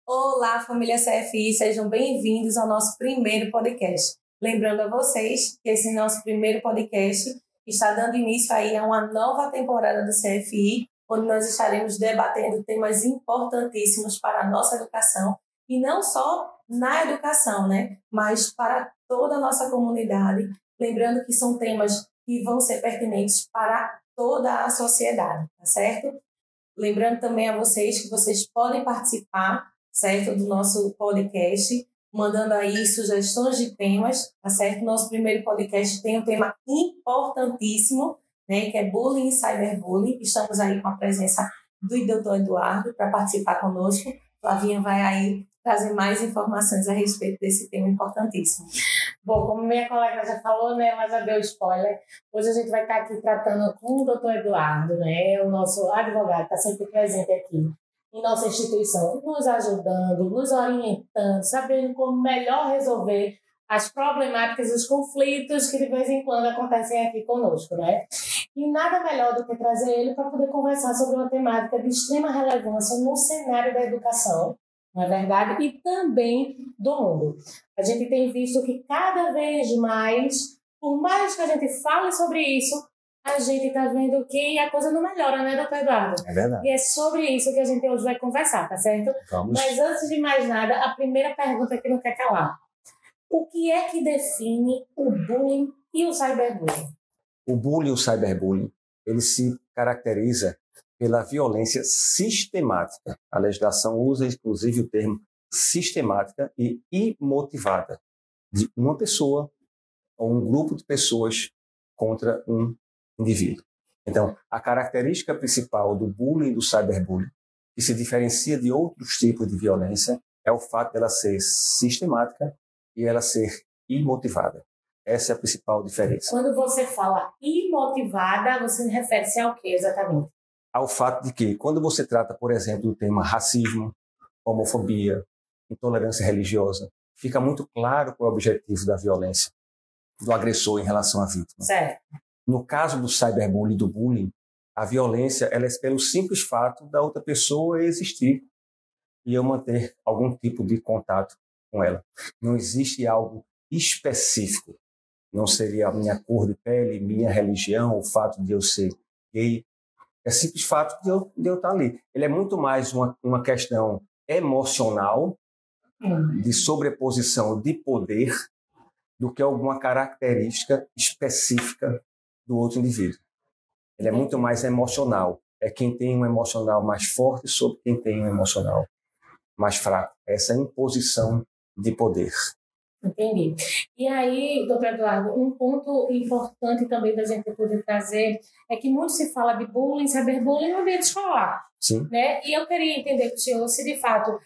Olá, família CFI, sejam bem-vindos ao nosso primeiro podcast. Lembrando a vocês que esse nosso primeiro podcast está dando início aí a uma nova temporada do CFI, onde nós estaremos debatendo temas importantíssimos para a nossa educação, e não só na educação, né, mas para toda a nossa comunidade. Lembrando que são temas que vão ser pertinentes para toda a sociedade, tá certo? Lembrando também a vocês que vocês podem participar, certo, do nosso podcast, mandando aí sugestões de temas, tá certo? Nosso primeiro podcast tem um tema importantíssimo, né, que é bullying e cyberbullying. Estamos aí com a presença do Dr. Eduardo para participar conosco. Flavinha vai aí trazer mais informações a respeito desse tema importantíssimo. Bom, como minha colega já falou, né, ela já deu spoiler, hoje a gente vai estar aqui tratando com o Dr. Eduardo, né, o nosso advogado, está sempre presente aqui em nossa instituição, nos ajudando, nos orientando, sabendo como melhor resolver as problemáticas, os conflitos que de vez em quando acontecem aqui conosco, né? E nada melhor do que trazer ele para poder conversar sobre uma temática de extrema relevância no cenário da educação, não é verdade? E também do mundo. A gente tem visto que cada vez mais, por mais que a gente fale sobre isso, a gente está vendo que a coisa não melhora, né, doutor Eduardo? É verdade. E é sobre isso que a gente hoje vai conversar, tá certo? Vamos. Mas antes de mais nada, a primeira pergunta que não quer calar. O que é que define o bullying e o cyberbullying? O bullying e o cyberbullying, ele se caracteriza pela violência sistemática. A legislação usa, inclusive, o termo sistemática e imotivada de uma pessoa ou um grupo de pessoas contra um indivíduo. Então, a característica principal do bullying e do cyberbullying, que se diferencia de outros tipos de violência, é o fato dela ser sistemática e ela ser imotivada. Essa é a principal diferença. Quando você fala imotivada, você refere-se ao que exatamente? Ao fato de que, quando você trata, por exemplo, do tema racismo, homofobia, intolerância religiosa, fica muito claro qual é o objetivo da violência, do agressor em relação à vítima. Certo. No caso do cyberbullying e do bullying, a violência ela é pelo simples fato da outra pessoa existir e eu manter algum tipo de contato com ela. Não existe algo específico. Não seria a minha cor de pele, minha religião, o fato de eu ser gay. É simples fato de eu estar ali. Ele é muito mais uma questão emocional, de sobreposição de poder, do que alguma característica específica do outro indivíduo. Ele é muito mais emocional. É quem tem um emocional mais forte sobre quem tem um emocional mais fraco. Essa imposição de poder. Entendi. E aí, doutor Eduardo, um ponto importante também da gente poder trazer é que muito se fala de bullying, cyberbullying no ambiente escolar. Sim. Né? E eu queria entender com o senhor se, de fato,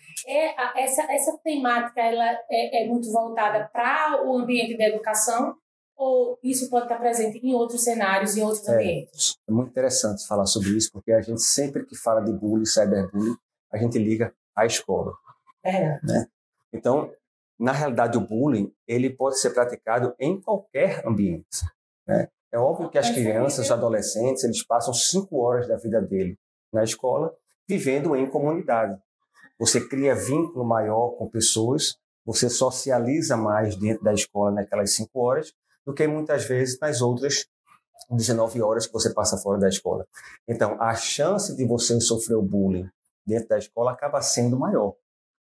essa temática ela é muito voltada para o ambiente da educação ou isso pode estar presente em outros cenários, em outros ambientes? É muito interessante falar sobre isso, porque a gente sempre que fala de bullying, cyberbullying, a gente liga à escola. Né? Então, na realidade, o bullying ele pode ser praticado em qualquer ambiente. Né? É óbvio que as crianças, os adolescentes, eles passam 5 horas da vida dele na escola, vivendo em comunidade. Você cria vínculo maior com pessoas, você socializa mais dentro da escola naquelas 5 horas, do que muitas vezes nas outras 19 horas que você passa fora da escola. Então, a chance de você sofrer o bullying dentro da escola acaba sendo maior.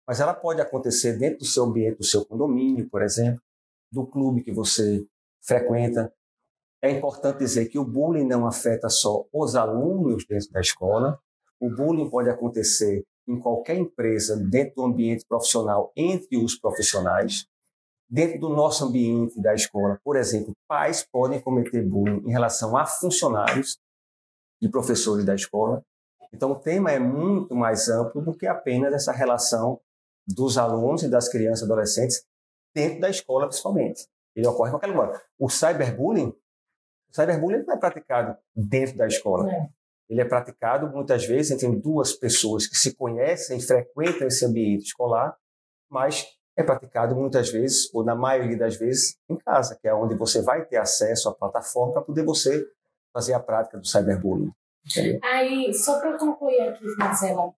Mas ela pode acontecer dentro do seu ambiente, do seu condomínio, por exemplo, do clube que você frequenta. É importante dizer que o bullying não afeta só os alunos dentro da escola. O bullying pode acontecer em qualquer empresa, dentro do ambiente profissional, entre os profissionais. Dentro do nosso ambiente da escola, por exemplo, pais podem cometer bullying em relação a funcionários e professores da escola. Então, o tema é muito mais amplo do que apenas essa relação dos alunos e das crianças e adolescentes dentro da escola, principalmente. Ele ocorre em qualquer lugar. O cyberbullying não é praticado dentro da escola. Ele é praticado, muitas vezes, entre 2 pessoas que se conhecem e frequentam esse ambiente escolar, mas é praticado muitas vezes, ou na maioria das vezes, em casa, que é onde você vai ter acesso à plataforma para poder você fazer a prática do cyberbullying. Aí, só para concluir aqui, Marcela,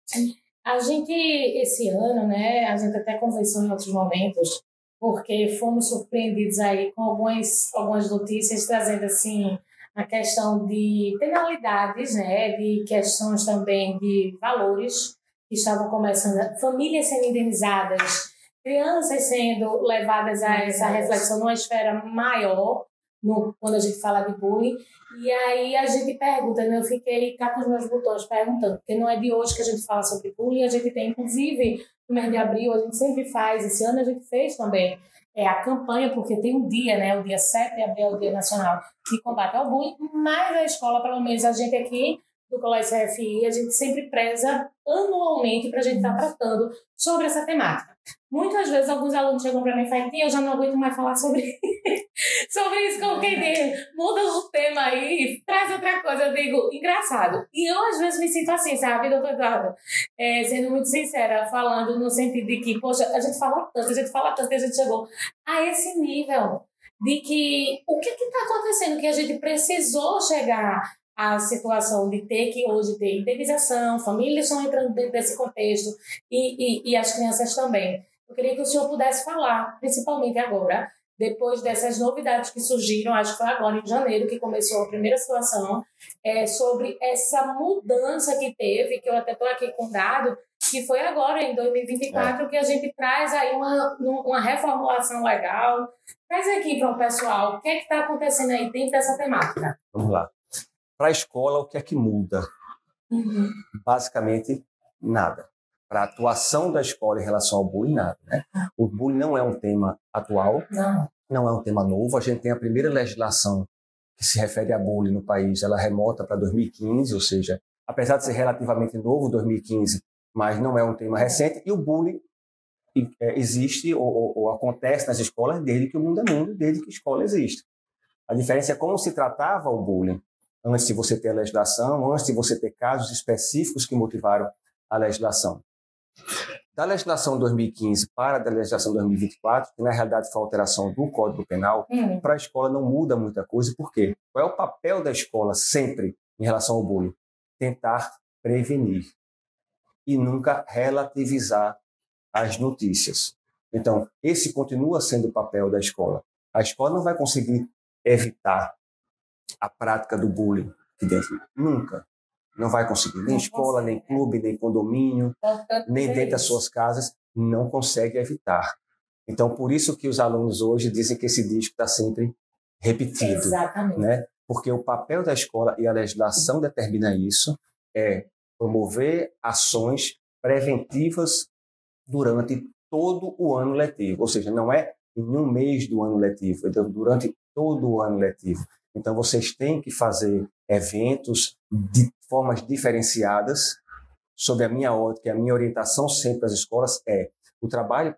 A gente, esse ano, né, a gente até conversou em outros momentos, porque fomos surpreendidos aí com algumas notícias trazendo, assim, a questão de penalidades, né, de questões também de valores que estavam começando, famílias sendo indenizadas, crianças sendo levadas a essa reflexão numa esfera maior, quando a gente fala de bullying. E aí a gente pergunta, né? Eu fiquei cá com os meus botões perguntando, porque não é de hoje que a gente fala sobre bullying, a gente tem, inclusive, no mês de abril, a gente sempre faz, esse ano a gente fez também a campanha, porque tem um dia, né? O dia 7 de abril é o Dia Nacional de Combate ao Bullying, mas a escola, pelo menos a gente aqui, do Colégio CFI, a gente sempre preza anualmente para a gente estar tratando sobre essa temática. Muitas vezes alguns alunos chegam para mim e falam, eu já não aguento mais falar sobre isso com quem muda o tema aí, traz outra coisa. Eu digo, engraçado. E eu às vezes me sinto assim, sabe, doutor Eduardo? Sendo muito sincera, falando no sentido de que, poxa, a gente fala tanto que a gente chegou a esse nível de que o que está acontecendo, que a gente precisou chegar a situação de ter que hoje ter indenização, famílias estão entrando dentro desse contexto e as crianças também. Eu queria que o senhor pudesse falar, principalmente agora, depois dessas novidades que surgiram, acho que foi agora em janeiro que começou a primeira situação, sobre essa mudança que teve, que eu até estou aqui com dado, que foi agora, em 2024, que a gente traz aí uma reformulação legal. Traz aqui para o pessoal, o que está acontecendo aí dentro dessa temática? Vamos lá. Para a escola, o que é que muda? Basicamente, nada. Para a atuação da escola em relação ao bullying, nada. Né? O bullying não é um tema atual, não é um tema novo. A gente tem a primeira legislação que se refere a bullying no país, ela remota para 2015, ou seja, apesar de ser relativamente novo, 2015, mas não é um tema recente. E o bullying existe ou acontece nas escolas desde que o mundo é mundo, desde que a escola existe. A diferença é como se tratava o bullying antes de você ter a legislação, antes de você ter casos específicos que motivaram a legislação. Da legislação 2015 para a legislação 2024, que na realidade foi a alteração do Código Penal, para a escola não muda muita coisa. Por quê? Qual é o papel da escola sempre em relação ao bullying? Tentar prevenir e nunca relativizar as notícias. Então, esse continua sendo o papel da escola. A escola não vai conseguir evitar a prática do bullying aqui dentro. Nunca. Não vai conseguir. Nem escola, nem clube, nem condomínio, nem dentro das suas casas. Não consegue evitar. Então, por isso que os alunos hoje dizem que esse disco está sempre repetido. Exatamente. Né? Porque o papel da escola e a legislação determina isso, é promover ações preventivas durante todo o ano letivo. Ou seja, não é em um mês do ano letivo, é durante todo o ano letivo. Então, vocês têm que fazer eventos de formas diferenciadas. Sob a minha ótica, a minha orientação sempre das escolas é o trabalho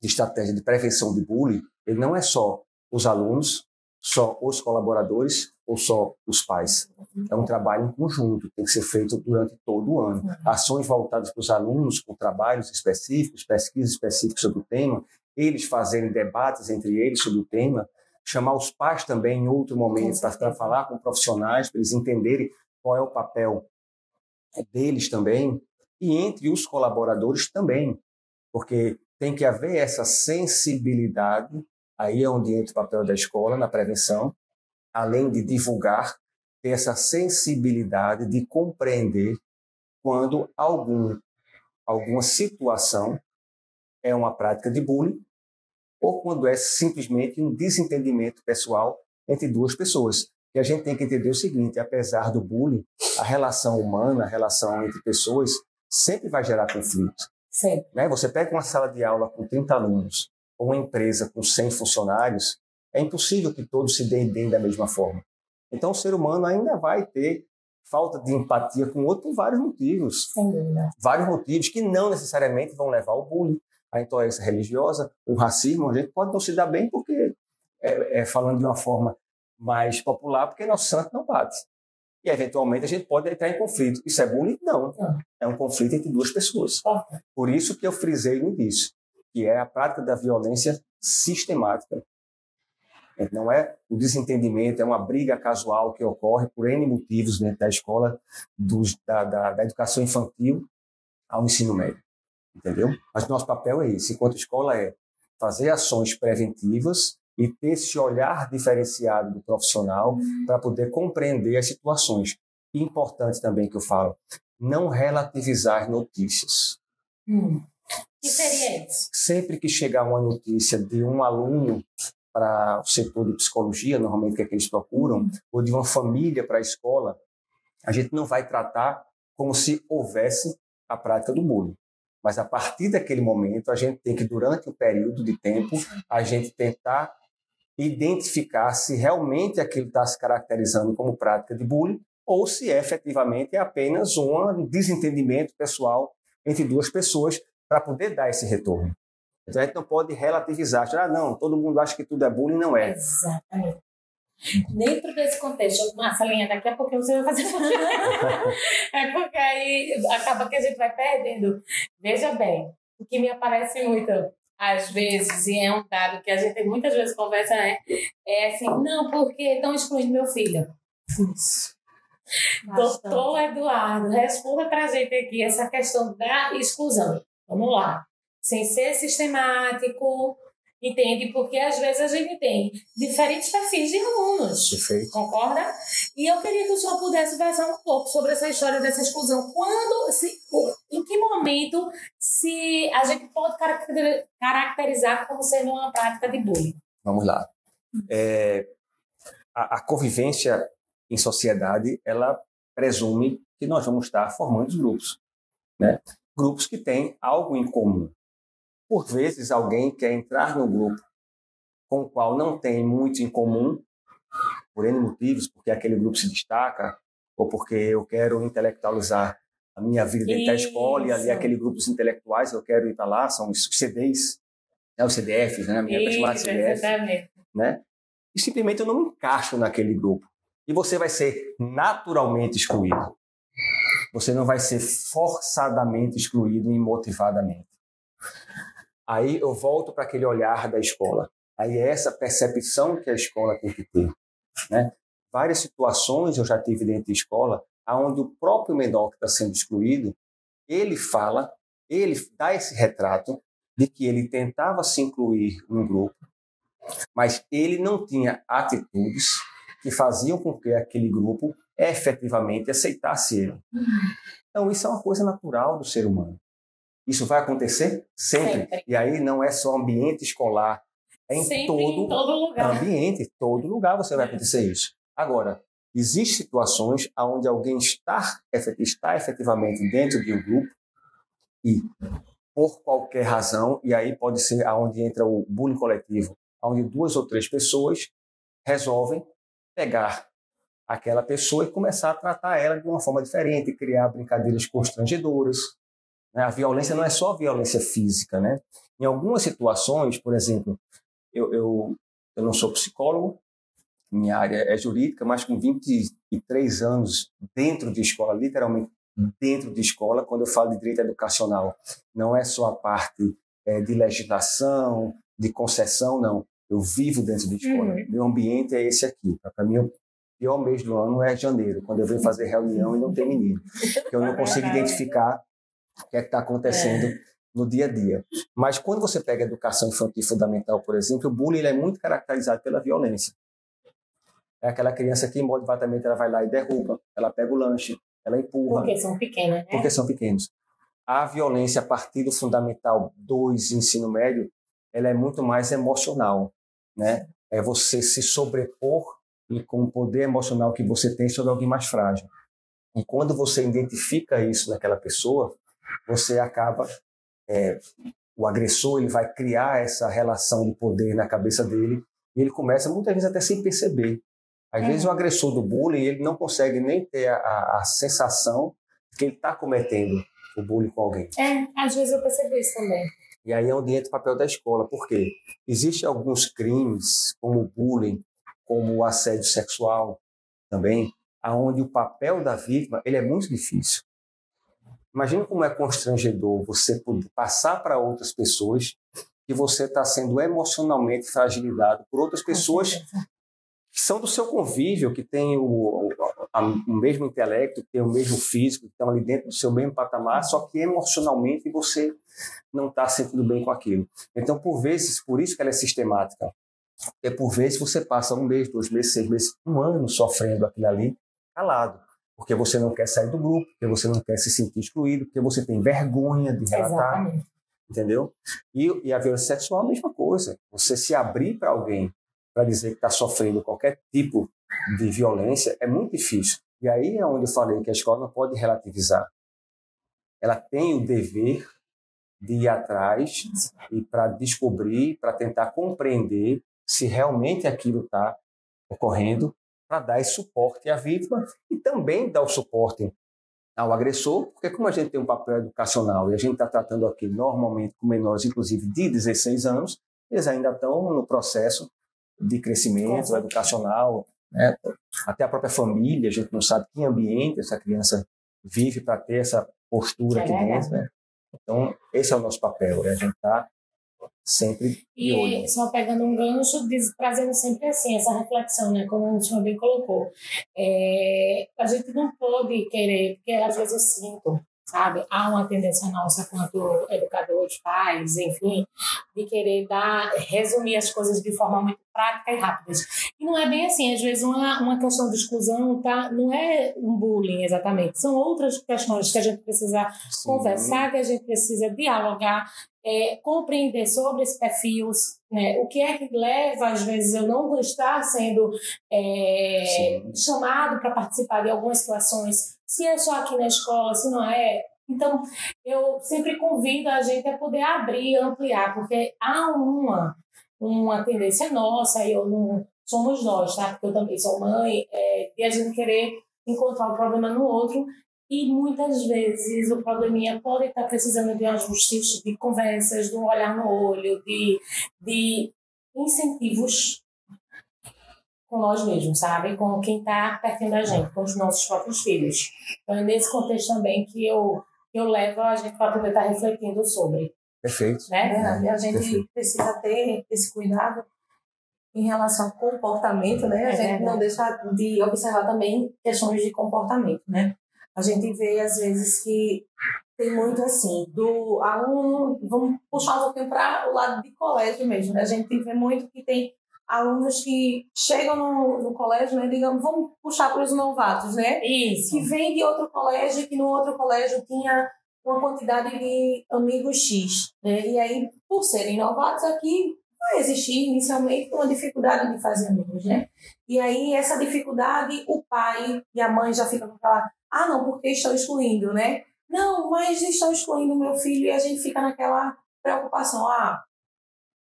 de estratégia de prevenção de bullying, ele não é só os alunos, só os colaboradores ou só os pais. É um trabalho em conjunto, tem que ser feito durante todo o ano. Ações voltadas para os alunos, com trabalhos específicos, pesquisas específicas sobre o tema, eles fazerem debates entre eles sobre o tema, chamar os pais também em outro momento para falar com profissionais, para eles entenderem qual é o papel deles também, e entre os colaboradores também, porque tem que haver essa sensibilidade, aí é onde entra o papel da escola na prevenção, além de divulgar, ter essa sensibilidade de compreender quando alguma situação é uma prática de bullying, ou quando é simplesmente um desentendimento pessoal entre duas pessoas. E a gente tem que entender o seguinte, apesar do bullying, a relação humana, a relação entre pessoas, sempre vai gerar conflito. Sim. Né? Você pega uma sala de aula com 30 alunos, ou uma empresa com 100 funcionários, é impossível que todos se deem bem da mesma forma. Então o ser humano ainda vai ter falta de empatia com o outro por vários motivos. Sem dúvida. Vários motivos que não necessariamente vão levar ao bullying, a intolerância religiosa, o racismo. A gente pode não se dar bem porque, falando de uma forma mais popular, porque nosso santo não bate. E, eventualmente, a gente pode entrar em conflito. Isso é bullying? Não. É um conflito entre duas pessoas. Por isso que eu frisei no início, que é a prática da violência sistemática. Não é o desentendimento, é uma briga casual que ocorre por N motivos dentro da escola, da educação infantil ao ensino médio, entendeu? Mas nosso papel é esse, enquanto escola, é fazer ações preventivas e ter esse olhar diferenciado do profissional para poder compreender as situações. E importante também que eu falo, não relativizar notícias. Que seria isso? Sempre que chegar uma notícia de um aluno para o setor de psicologia, normalmente que é que eles procuram, ou de uma família para a escola, a gente não vai tratar como se houvesse a prática do bullying. Mas a partir daquele momento, a gente tem que, durante um período de tempo, a gente tentar identificar se realmente aquilo está se caracterizando como prática de bullying ou se efetivamente é apenas um desentendimento pessoal entre duas pessoas para poder dar esse retorno. Então, a gente não pode relativizar. Não, todo mundo acha que tudo é bullying, não é. Exatamente. Dentro desse contexto, Marcelinha, daqui a pouco você vai fazer é porque aí acaba que a gente vai perdendo. Veja bem, o que me aparece muito às vezes, e é um dado que a gente muitas vezes conversa, é assim, não, porque estão excluindo meu filho. Isso. Doutor Eduardo, responda para a gente aqui essa questão da exclusão. Vamos lá. Sem ser sistemático, entende? Porque às vezes a gente tem diferentes perfis de alunos. Perfeito. Concorda? E eu queria que o senhor pudesse conversar um pouco sobre essa história dessa exclusão. Em que momento se a gente pode caracterizar como sendo uma prática de bullying? Vamos lá. A convivência em sociedade, ela presume que nós vamos estar formando grupos, né? Grupos que têm algo em comum. Por vezes, alguém quer entrar no grupo com o qual não tem muito em comum, por N motivos, porque aquele grupo se destaca, ou porque eu quero intelectualizar a minha vida dentro da escola, e ali aquele grupo dos intelectuais, eu quero ir para lá, são os CDs, né, os CDFs, né, a minha chamada CDF, né? E simplesmente eu não me encaixo naquele grupo. E você vai ser naturalmente excluído. Você não vai ser forçadamente excluído e motivadamente. Aí eu volto para aquele olhar da escola. Aí é essa percepção que a escola tem que ter, né? Várias situações eu já tive dentro da escola, onde o próprio menor que está sendo excluído, ele dá esse retrato de que ele tentava se incluir no grupo, mas ele não tinha atitudes que faziam com que aquele grupo efetivamente aceitasse ele. Então, isso é uma coisa natural do ser humano. Isso vai acontecer sempre. E aí não é só ambiente escolar, é em todo lugar. Ambiente, em todo lugar você vai acontecer isso. Agora, existem situações onde alguém está efetivamente dentro de um grupo e, por qualquer razão, e aí pode ser onde entra o bullying coletivo, onde 2 ou 3 pessoas resolvem pegar aquela pessoa e começar a tratar ela de uma forma diferente, criar brincadeiras constrangedoras. A violência não é só violência física, né? Em algumas situações, por exemplo, eu não sou psicólogo, minha área é jurídica, mas com 23 anos dentro de escola, literalmente dentro de escola, quando eu falo de direito educacional, não é só a parte de legislação, de concessão, não. Eu vivo dentro de escola. Meu ambiente é esse aqui. Para mim, o pior mês do ano é janeiro, quando eu venho fazer reunião e não tem menino. Porque eu não consigo identificar o que é que está acontecendo no dia a dia. Mas quando você pega a educação infantil fundamental, por exemplo, o bullying ele é muito caracterizado pela violência. É aquela criança que, imediatamente, ela vai lá e derruba, ela pega o lanche, ela empurra. Porque são pequenos, né? Porque são pequenos. A violência a partir do Fundamental 2, ensino médio, ela é muito mais emocional, né? É você se sobrepor e com o poder emocional que você tem sobre alguém mais frágil. E quando você identifica isso naquela pessoa, você acaba... o agressor ele vai criar essa relação de poder na cabeça dele e ele começa, muitas vezes, até sem perceber. Às vezes, o agressor do bullying ele não consegue nem ter a sensação que ele está cometendo o bullying com alguém. Às vezes eu percebo isso também. E aí é onde entra o papel da escola. Por quê? Existem alguns crimes, como o bullying, como o assédio sexual também, onde o papel da vítima ele é muito difícil. Imagina como é constrangedor você poder passar para outras pessoas que você está sendo emocionalmente fragilizado por outras pessoas são do seu convívio, que tem o mesmo intelecto, que tem o mesmo físico, que estão ali dentro do seu mesmo patamar, só que emocionalmente você não está sentindo bem com aquilo. Então, por vezes, por isso que ela é sistemática. Porque por vezes você passa 1 mês, 2 meses, 6 meses, 1 ano sofrendo aquilo ali calado. Porque você não quer sair do grupo, porque você não quer se sentir excluído, porque você tem vergonha de relatar. Exatamente. Entendeu? E a violência sexual é a mesma coisa. Você se abrir para alguém para dizer que está sofrendo qualquer tipo de violência é muito difícil. E aí é onde eu falei que a escola não pode relativizar. Ela tem o dever de ir atrás e para descobrir, para tentar compreender se realmente aquilo está ocorrendo, para dar esse suporte à vítima e também dar o suporte ao agressor, porque como a gente tem um papel educacional e a gente está tratando aqui normalmente com menores, inclusive de 16 anos, eles ainda estão no processo de crescimento educacional, né? Até a própria família, a gente não sabe que ambiente essa criança vive para ter essa postura aqui dentro, né? Então, esse é o nosso papel, a gente está sempre de olho. E só pegando um gancho, trazendo sempre assim, essa reflexão, né, como o senhor bem colocou. A gente não pode querer, porque às vezes eu sinto, sabe, há uma tendência nossa quanto educadores, pais, enfim, de querer resumir as coisas de forma muito prática e rápida. E não é bem assim, às vezes uma questão de exclusão não é um bullying exatamente, são outras questões que a gente precisa conversar, que a gente precisa dialogar, compreender sobre esses perfis, né? O que é que leva, às vezes, eu não estar sendo chamado para participar de algumas situações, se é só aqui na escola, se não é. Então, eu sempre convido a gente a poder abrir, ampliar, porque há uma tendência nossa, e eu não somos nós, tá? Porque eu também sou mãe, de a gente querer encontrar o problema no outro. E muitas vezes o probleminha pode estar precisando de ajustes, de conversas, de um olhar no olho, de incentivos com nós mesmos, sabe? Com quem está pertinho da gente, com os nossos próprios filhos. Então é nesse contexto também que eu levo a gente para poder estar refletindo sobre. Perfeito. Né? A gente precisa ter esse cuidado em relação ao comportamento, né? A gente não deixa de observar também questões de comportamento, né? A gente vê, às vezes, que tem muito assim, do aluno, vamos puxar um pouquinho para o lado de colégio mesmo, né? A gente vê muito que tem alunos que chegam no colégio, né? Digamos, vamos puxar para os novatos, né? Isso. Que vem de outro colégio, que no outro colégio tinha uma quantidade de amigos X, né? E aí, por serem novatos aqui, vai existir inicialmente uma dificuldade de fazer amigos, né? E aí, essa dificuldade, o pai e a mãe já ficam com aquela... não, porque estão excluindo, né? Não, mas estão excluindo o meu filho, e a gente fica naquela preocupação.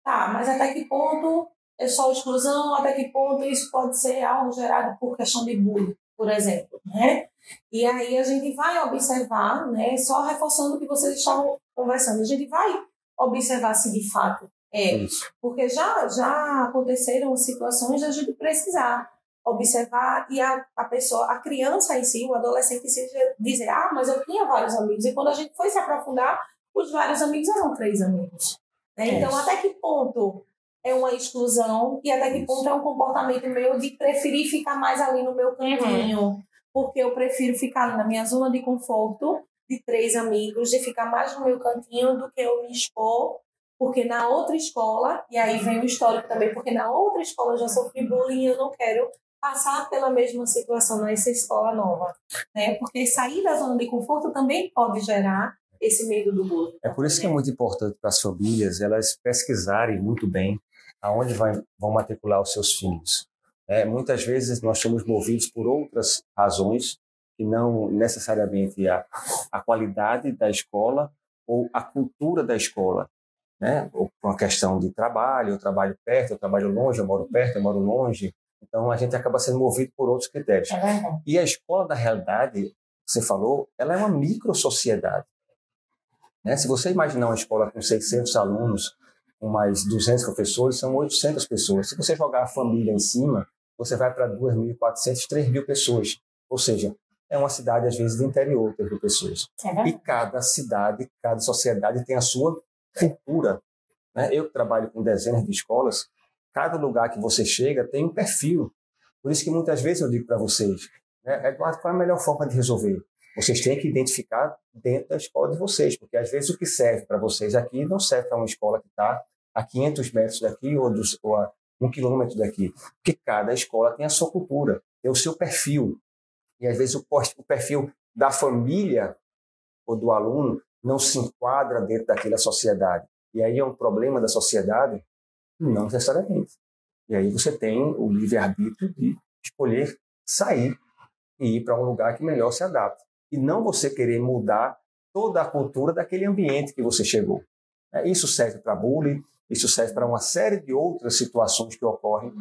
Tá, mas até que ponto é só exclusão? Até que ponto isso pode ser algo gerado por questão de bullying, por exemplo, né? E aí a gente vai observar, né? Só reforçando o que vocês estavam conversando, a gente vai observar se de fato isso. Porque já aconteceram situações de a gente precisar observar e a pessoa, a criança em si, o adolescente em si, dizer, mas eu tinha vários amigos. E quando a gente foi se aprofundar, os vários amigos eram 3 amigos. Né? Então, até que ponto é uma exclusão e até que ponto é um comportamento meu de preferir ficar mais ali no meu cantinho, porque eu prefiro ficar ali na minha zona de conforto de 3 amigos, de ficar mais no meu cantinho do que eu me expor, porque na outra escola, e aí vem o histórico também, porque na outra escola eu já sofri bullying e eu não quero passar pela mesma situação nessa escola nova, né? Porque sair da zona de conforto também pode gerar esse medo do bullying. É por isso que é muito importante para as famílias elas pesquisarem muito bem aonde vão matricular os seus filhos. Muitas vezes nós somos movidos por outras razões que não necessariamente a qualidade da escola ou a cultura da escola, né? Ou por uma questão de trabalho, eu trabalho perto, eu trabalho longe, eu moro perto, eu moro longe. Então, a gente acaba sendo movido por outros critérios. E a escola da realidade, você falou, ela é uma micro-sociedade. Né? Se você imaginar uma escola com 600 alunos, com mais 200 professores, são 800 pessoas. Se você jogar a família em cima, você vai para 2.400, 3.000 pessoas. Ou seja, é uma cidade, às vezes, do interior, 3.000 pessoas. E cada cidade, cada sociedade tem a sua cultura. Né? Eu que trabalho com dezenas de escolas, cada lugar que você chega tem um perfil Por isso que muitas vezes eu digo para vocês, né, Eduardo, qual é a melhor forma de resolver? Vocês têm que identificar dentro da escola de vocês, porque às vezes o que serve para vocês aqui não serve para uma escola que está a 500 metros daqui ou a 1 quilômetro daqui. Porque cada escola tem a sua cultura, tem o seu perfil. E às vezes o perfil da família ou do aluno não se enquadra dentro daquela sociedade. E aí é um problema da sociedade? Não necessariamente. E aí você tem o livre-arbítrio de escolher sair e ir para um lugar que melhor se adapta. E não você querer mudar toda a cultura daquele ambiente que você chegou. Isso serve para bullying, isso serve para uma série de outras situações que ocorrem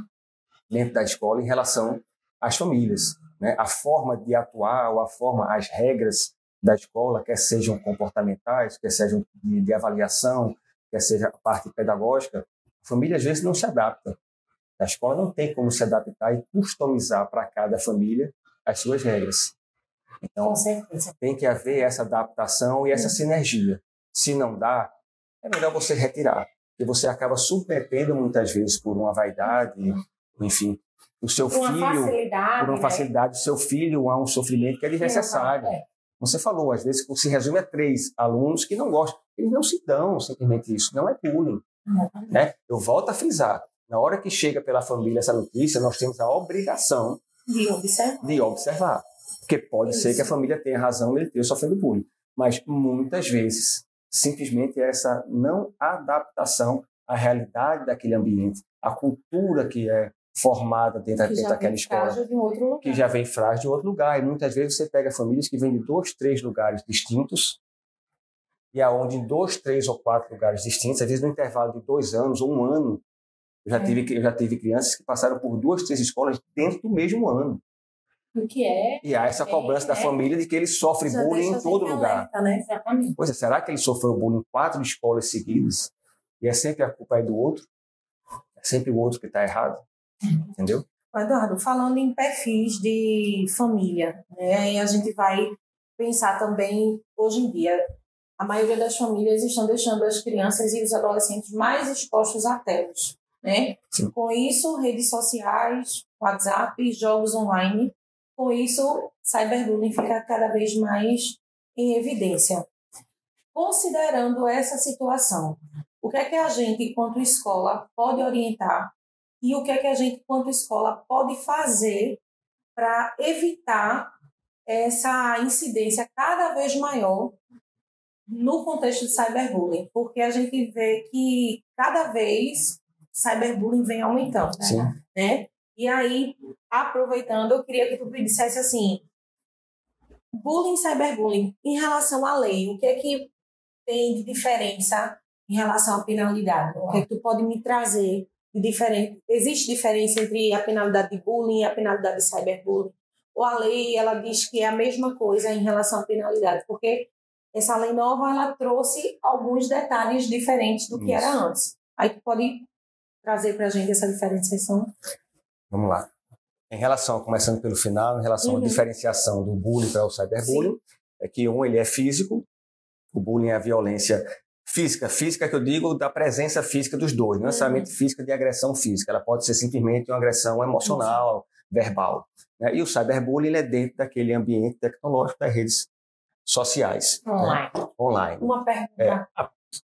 dentro da escola em relação às famílias. A forma de atuar, ou as regras da escola, quer sejam comportamentais, quer sejam de avaliação, quer seja a parte pedagógica, a família às vezes não se adapta. A escola não tem como se adaptar e customizar para cada família as suas regras. Então, tem que haver essa adaptação e essa sinergia. Se não dá, é melhor você retirar, porque você acaba submetendo muitas vezes por uma vaidade, enfim, o seu filho, por uma facilidade, o seu filho a um sofrimento que é desnecessário. Você falou, às vezes se resume a 3 alunos que não gostam. Eles não se dão simplesmente isso, não é bullying. Eu volto a frisar, na hora que chega pela família essa notícia, nós temos a obrigação de observar. Porque pode ser que a família tenha razão e ele esteja sofrendo bullying. Mas muitas vezes, simplesmente essa não adaptação à realidade daquele ambiente, à cultura que é formada dentro daquela escola, que já vem frágil de outro lugar. E muitas vezes você pega famílias que vêm de 2, 3 lugares distintos, e aonde em 2, 3 ou 4 lugares distintos, às vezes no intervalo de 2 anos ou 1 ano, eu já tive crianças que passaram por 2, 3 escolas dentro do mesmo ano. E há essa cobrança da família de que ele sofre bullying em todo lugar. Exatamente. Pois é, será que ele sofreu bullying em 4 escolas seguidas? E é sempre a culpa do outro? É sempre o outro que está errado? Entendeu? Eduardo, falando em perfis de família, a gente vai pensar também, hoje em dia, a maioria das famílias estão deixando as crianças e os adolescentes mais expostos a telas. Com isso, redes sociais, WhatsApp, jogos online. Com isso, cyberbullying fica cada vez mais em evidência. Considerando essa situação, o que é que a gente, enquanto escola, pode orientar e o que é que a gente, enquanto escola, pode fazer para evitar essa incidência cada vez maior no contexto de cyberbullying? Porque a gente vê que cada vez cyberbullying vem aumentando. E aí, aproveitando, eu queria que tu me dissesse assim, bullying e cyberbullying, em relação à lei, o que é que tem de diferença em relação à penalidade? O que é que tu pode me trazer de diferente? Existe diferença entre a penalidade de bullying e a penalidade de cyberbullying? Ou a lei, ela diz que é a mesma coisa em relação à penalidade? Porque essa lei nova, ela trouxe alguns detalhes diferentes do que era antes. Aí tu pode trazer para a gente essa diferenciação? Vamos lá. Em relação, começando pelo final, em relação à diferenciação do bullying para o cyberbullying, é que ele é físico, o bullying é a violência física que eu digo da presença física dos dois, não necessariamente física de agressão física, ela pode ser simplesmente uma agressão emocional, verbal. E o cyberbullying ele é dentro daquele ambiente tecnológico das redes sociais. Online. Uma pergunta,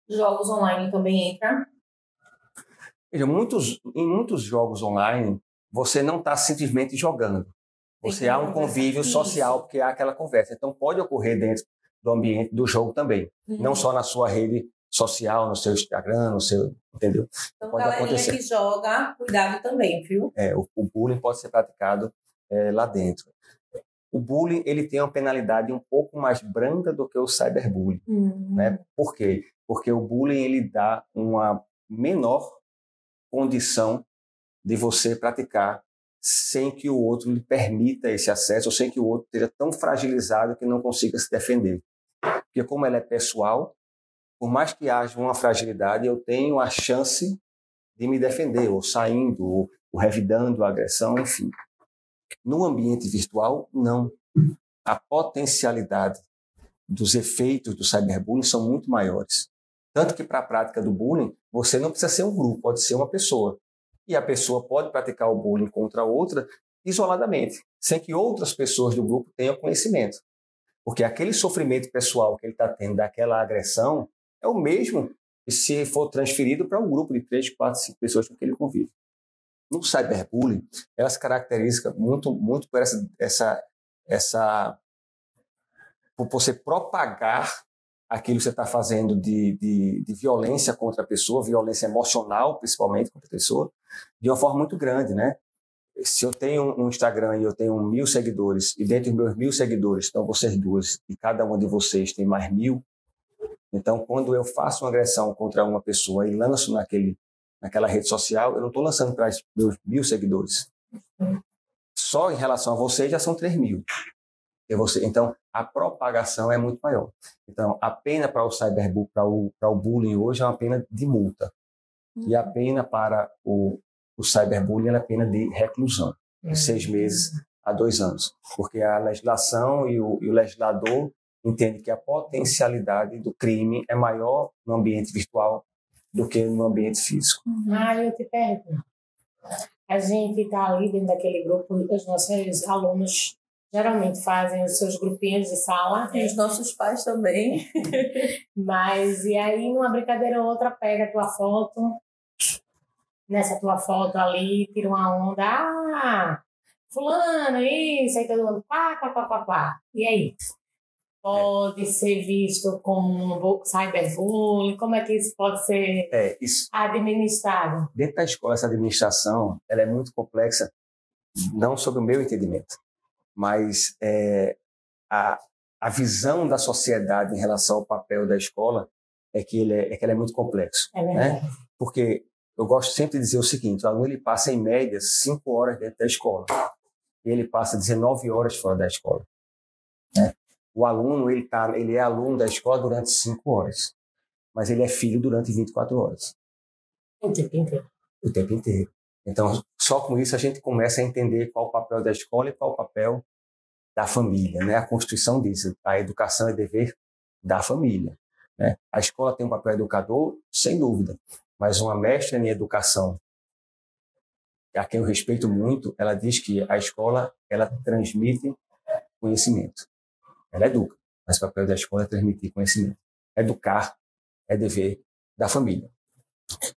jogos online também entra? Veja, em muitos jogos online, você não está simplesmente jogando. Você há um convívio social, porque há aquela conversa. Então, pode ocorrer dentro do ambiente do jogo também. Não só na sua rede social, no seu Instagram, no seu... Entendeu? Então, pode acontecer. Que joga, cuidado também, viu? O bullying pode ser praticado lá dentro. O bullying ele tem uma penalidade um pouco mais branda do que o cyberbullying. Por quê? Porque o bullying ele dá uma menor condição de você praticar sem que o outro lhe permita esse acesso, ou sem que o outro esteja tão fragilizado que não consiga se defender. Porque como ela é pessoal, por mais que haja uma fragilidade, eu tenho a chance de me defender, ou saindo, ou revidando a agressão, enfim. No ambiente virtual, não. A potencialidade dos efeitos do cyberbullying são muito maiores. Tanto que para a prática do bullying, você não precisa ser um grupo, pode ser uma pessoa. E a pessoa pode praticar o bullying contra outra isoladamente, sem que outras pessoas do grupo tenham conhecimento. Porque aquele sofrimento pessoal que ele está tendo daquela agressão é o mesmo que se for transferido para um grupo de 3, 4, 5 pessoas com que ele convive. No cyberbullying, ela se caracteriza muito por por você propagar aquilo que você está fazendo de violência contra a pessoa, violência emocional, principalmente contra a pessoa, de uma forma muito grande, né? Se eu tenho um Instagram e eu tenho 1.000 seguidores, e dentro dos meus 1.000 seguidores estão vocês duas, e cada uma de vocês tem mais 1.000, então, quando eu faço uma agressão contra uma pessoa e lanço naquela rede social, eu não estou lançando para os meus 1.000 seguidores. Só em relação a vocês já são 3.000. Então, a propagação é muito maior. Então, a pena para o cyberbullying, para o bullying hoje é uma pena de multa. E a pena para o cyberbullying é a pena de reclusão, de 6 meses a 2 anos. Porque a legislação e o legislador entende que a potencialidade do crime é maior no ambiente virtual do que no ambiente físico. Eu te pergunto. A gente está ali dentro daquele grupo, os nossos alunos geralmente fazem os seus grupinhos de sala. E os nossos pais também. Mas, e aí, numa brincadeira ou outra, pega a tua foto, nessa tua foto ali, tira uma onda, fulano, isso, aí todo mundo, pá. E aí? Pode ser visto como cyberbullying? Como é que isso pode ser administrado? Dentro da escola, essa administração ela é muito complexa, não sob o meu entendimento, mas a visão da sociedade em relação ao papel da escola é que ela é muito complexo. Né? Porque eu gosto sempre de dizer o seguinte, o aluno ele passa em média 5 horas dentro da escola e ele passa 19 horas fora da escola. Né? O aluno, ele é aluno da escola durante 5 horas, mas ele é filho durante 24 horas. O tempo inteiro. O tempo inteiro. Então, só com isso a gente começa a entender qual o papel da escola e qual o papel da família, né? A Constituição diz, a educação é dever da família. Né? A escola tem um papel educador, sem dúvida, mas uma mestra em educação, a quem eu respeito muito, ela diz que a escola ela transmite conhecimento. Ela educa, mas o papel da escola é transmitir conhecimento. Educar é dever da família.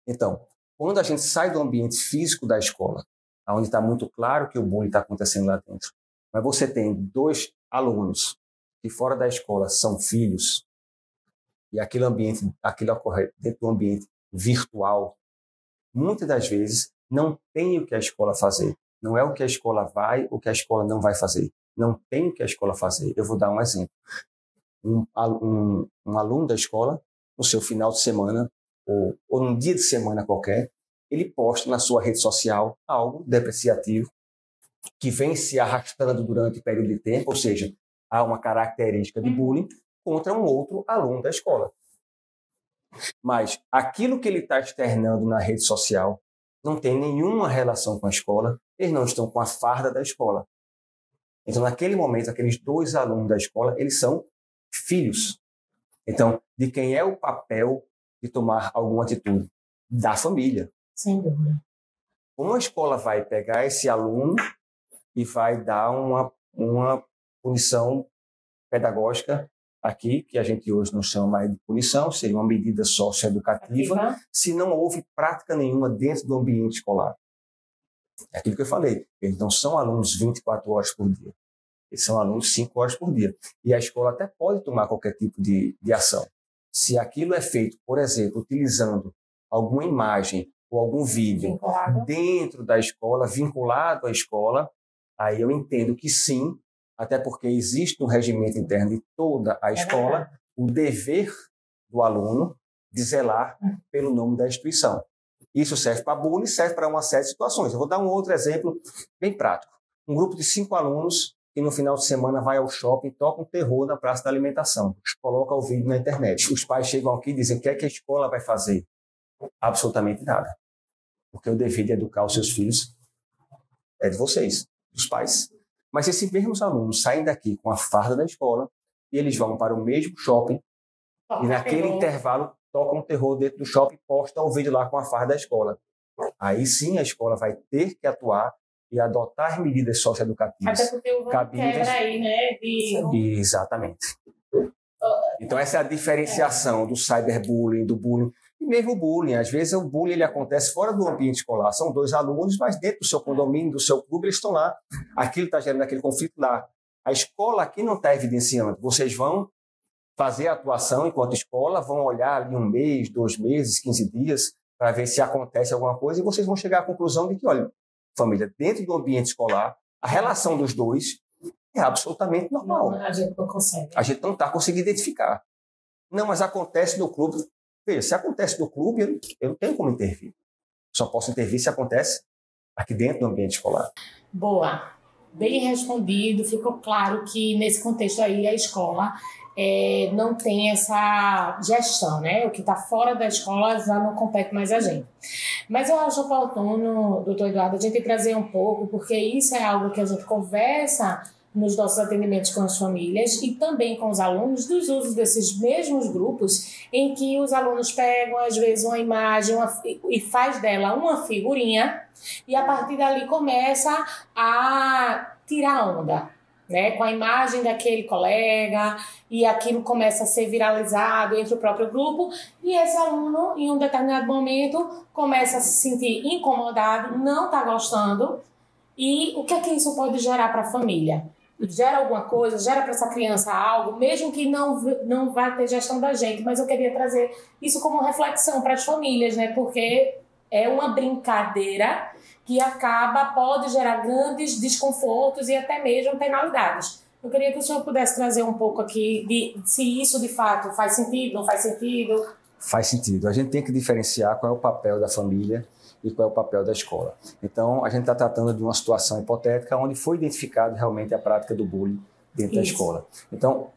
Então, quando a gente sai do ambiente físico da escola, onde está muito claro que o bullying está acontecendo lá dentro, mas você tem 2 alunos que fora da escola são filhos, e aquilo ocorre dentro do ambiente virtual, muitas das vezes não tem o que a escola fazer. Não é o que a escola vai, o que a escola não vai fazer. Não tem o que a escola fazer. Eu vou dar um exemplo. Um aluno da escola, no seu final de semana, ou num dia de semana qualquer, ele posta na sua rede social algo depreciativo que vem se arrastando durante o período de tempo, ou seja, há uma característica de bullying contra um outro aluno da escola. Mas aquilo que ele está externando na rede social não tem nenhuma relação com a escola, eles não estão com a farda da escola. Então, naquele momento, aqueles 2 alunos da escola, eles são filhos. Então, de quem é o papel de tomar alguma atitude? Da família. Sem dúvida. Como a escola vai pegar esse aluno e vai dar uma punição pedagógica aqui, que a gente hoje não chama mais de punição, seria uma medida socioeducativa, se não houve prática nenhuma dentro do ambiente escolar. É aquilo que eu falei, eles não são alunos 24 horas por dia, eles são alunos 5 horas por dia. E a escola até pode tomar qualquer tipo de ação. Se aquilo é feito, por exemplo, utilizando alguma imagem ou algum vídeo dentro da escola, vinculado à escola, aí eu entendo que sim, até porque existe no regimento interno de toda a escola o dever do aluno de zelar pelo nome da instituição. Isso serve para bullying, serve para uma série de situações. Eu vou dar um outro exemplo bem prático. Um grupo de 5 alunos que no final de semana vai ao shopping, toca um terror na praça da alimentação, coloca o vídeo na internet. Os pais chegam aqui e dizem: o que é que a escola vai fazer? Absolutamente nada. Porque o dever de educar os seus filhos é de vocês, dos pais. Mas esses mesmos alunos saem daqui com a farda da escola e eles vão para o mesmo shopping e naquele intervalo tocam um terror dentro do shopping e postam o vídeo lá com a farda da escola. Aí sim a escola vai ter que atuar e adotar medidas socioeducativas. Até porque o quebra aí, né? Exatamente. Então, essa é a diferenciação do cyberbullying, do bullying. E mesmo o bullying. Às vezes, o bullying ele acontece fora do ambiente escolar. São 2 alunos, mas dentro do seu condomínio, do seu clube, eles estão lá. Aquilo está gerando aquele conflito lá. A escola aqui não está evidenciando. Vocês vão fazer a atuação enquanto escola, vão olhar ali 1 mês, 2 meses, 15 dias, para ver se acontece alguma coisa, e vocês vão chegar à conclusão de que, olha, família, dentro do ambiente escolar, a relação dos dois é absolutamente normal. Não, a gente não consegue. A gente não está conseguindo identificar. Não, mas acontece no clube. Veja, se acontece no clube, eu não tenho como intervir. Só posso intervir se acontece aqui dentro do ambiente escolar. Boa. Bem respondido. Ficou claro que, nesse contexto aí, a escola não tem essa gestão, né? O que está fora da escola já não compete mais a gente. Mas eu acho oportuno, doutor Eduardo, a gente trazer um pouco, porque isso é algo que a gente conversa nos nossos atendimentos com as famílias e também com os alunos, dos usos desses mesmos grupos, em que os alunos pegam, às vezes, uma imagem e faz dela uma figurinha, e a partir dali começa a tirar onda, né, com a imagem daquele colega, e aquilo começa a ser viralizado entre o próprio grupo, e esse aluno, em um determinado momento, começa a se sentir incomodado, não está gostando, e o que é que isso pode gerar para a família? Gera alguma coisa, gera para essa criança algo, mesmo que não vai ter gestão da gente, mas eu queria trazer isso como reflexão para as famílias, né, porque é uma brincadeira que pode gerar grandes desconfortos e até mesmo penalidades. Eu queria que o senhor pudesse trazer um pouco aqui de se isso de fato faz sentido, não faz sentido. Faz sentido. A gente tem que diferenciar qual é o papel da família e qual é o papel da escola. Então, a gente está tratando de uma situação hipotética onde foi identificado realmente a prática do bullying dentro da escola. Então,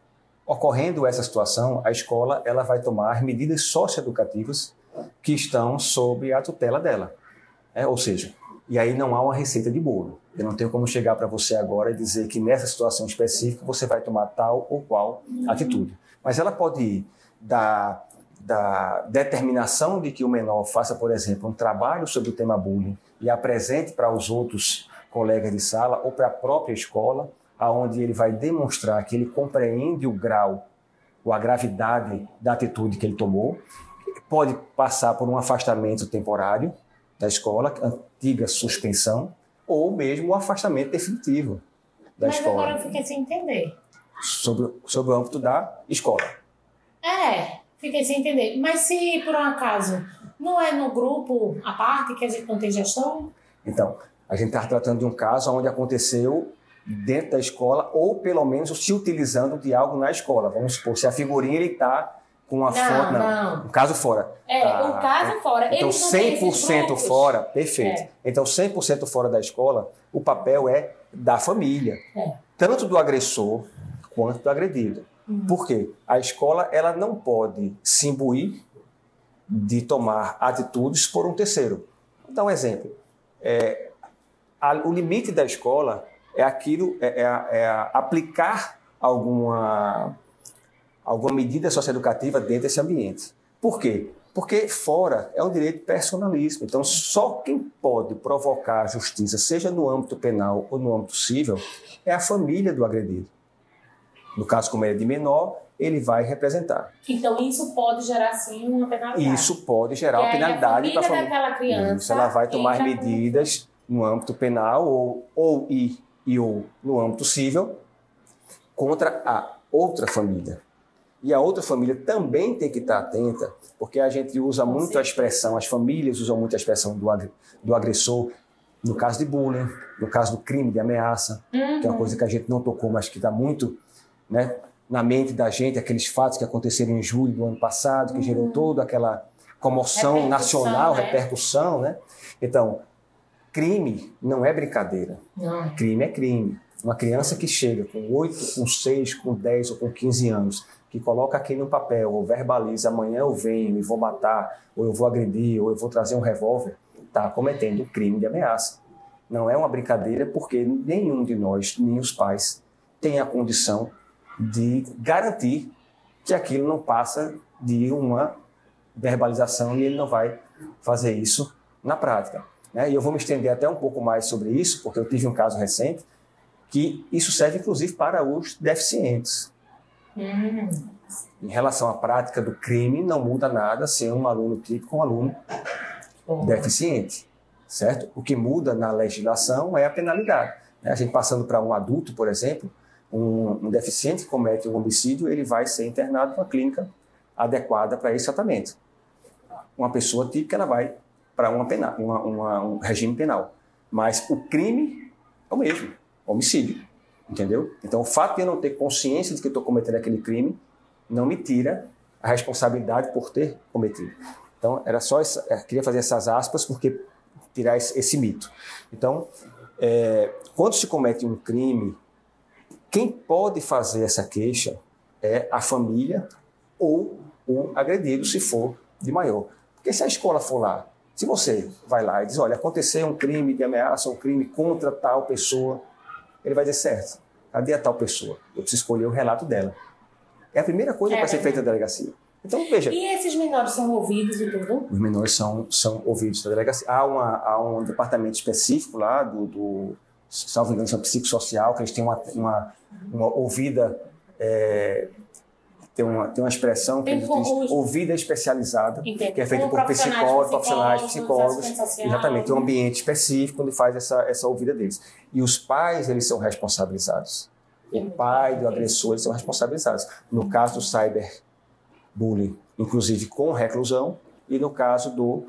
ocorrendo essa situação, a escola ela vai tomar medidas socioeducativas que estão sob a tutela dela. Ou seja, e aí não há uma receita de bolo. Eu não tenho como chegar para você agora e dizer que nessa situação específica você vai tomar tal ou qual atitude. Mas ela pode ir da determinação de que o menor faça, por exemplo, um trabalho sobre o tema bullying e apresente para os outros colegas de sala ou para a própria escola, aonde ele vai demonstrar que ele compreende o grau ou a gravidade da atitude que ele tomou. Pode passar por um afastamento temporário da escola, antiga suspensão, ou mesmo o afastamento definitivo da escola. Mas agora eu fiquei sem entender. Sobre o âmbito da escola. Fiquei sem entender. Mas se, por um acaso, não é no grupo a parte que a gente não tem gestão? Então, a gente está tratando de um caso onde aconteceu dentro da escola ou, pelo menos, se utilizando de algo na escola. Vamos supor, se a figurinha ele está com uma foto... Não. Um caso fora. Um caso fora. Então, 100% fora, perfeito. Então, 100% fora da escola, o papel é da família. Tanto do agressor quanto do agredido. Por quê? A escola ela não pode se imbuir de tomar atitudes por um terceiro. Vou dar um exemplo. O limite da escola é aplicar alguma medida socioeducativa dentro desse ambiente. Por quê? Porque fora é um direito personalíssimo. Então, só quem pode provocar a justiça, seja no âmbito penal ou no âmbito civil, é a família do agredido. No caso, como ele é de menor, ele vai representar. Então, isso pode gerar, sim, uma penalidade. Isso pode gerar uma penalidade para a família daquela criança. Isso, ela vai tomar medidas no âmbito penal ou no âmbito civil contra a outra família. E a outra família também tem que estar atenta, porque a gente usa muito a expressão, as famílias usam muito a expressão do agressor, no caso de bullying, no caso do crime de ameaça, que é uma coisa que a gente não tocou, mas que está muito, né, na mente da gente, aqueles fatos que aconteceram em julho do ano passado, que gerou toda aquela comoção nacional, repercussão, né? Então, crime não é brincadeira. Não. Crime é crime. Uma criança que chega com 8, com 6, com 10 ou com 15 anos, que coloca aquilo no papel, ou verbaliza, amanhã eu venho e vou matar, ou eu vou agredir, ou eu vou trazer um revólver, está cometendo um crime de ameaça. Não é uma brincadeira, porque nenhum de nós, nem os pais, tem a condição de garantir que aquilo não passa de uma verbalização e ele não vai fazer isso na prática. né? E eu vou me estender até um pouco mais sobre isso, porque eu tive um caso recente, que isso serve inclusive para os deficientes. Em relação à prática do crime, não muda nada ser um aluno típico ou um aluno deficiente, certo? O que muda na legislação é a penalidade. A gente passando para um adulto, por exemplo, um deficiente que comete um homicídio, ele vai ser internado numa clínica adequada para esse tratamento. Uma pessoa típica, ela vai para um regime penal. Mas o crime é o mesmo, homicídio, entendeu? Então, o fato de eu não ter consciência de que eu estou cometendo aquele crime não me tira a responsabilidade por ter cometido. Então, era só queria fazer essas aspas porque tirar esse mito. Então, quando se comete um crime, quem pode fazer essa queixa é a família ou o agredido, se for de maior. Porque se a escola for lá, se você vai lá e diz, olha, aconteceu um crime de ameaça, um crime contra tal pessoa, ele vai dizer, certo, cadê a tal pessoa? Eu preciso escolher o relato dela. É a primeira coisa para ser feita na delegacia. Então, veja. E esses menores são ouvidos e tudo? Os menores são ouvidos na delegacia. Há um departamento específico lá, salvo engano, chama psicossocial, que eles têm uma ouvida, tem uma expressão que eles dizem, ouvida especializada, Entendi. Que é feita por profissionais, psicólogos. Exatamente, tem um ambiente específico onde faz essa ouvida deles. E os pais, eles são responsabilizados. O pai do agressor, eles são responsabilizados. No caso do cyberbullying, inclusive com reclusão, e no caso do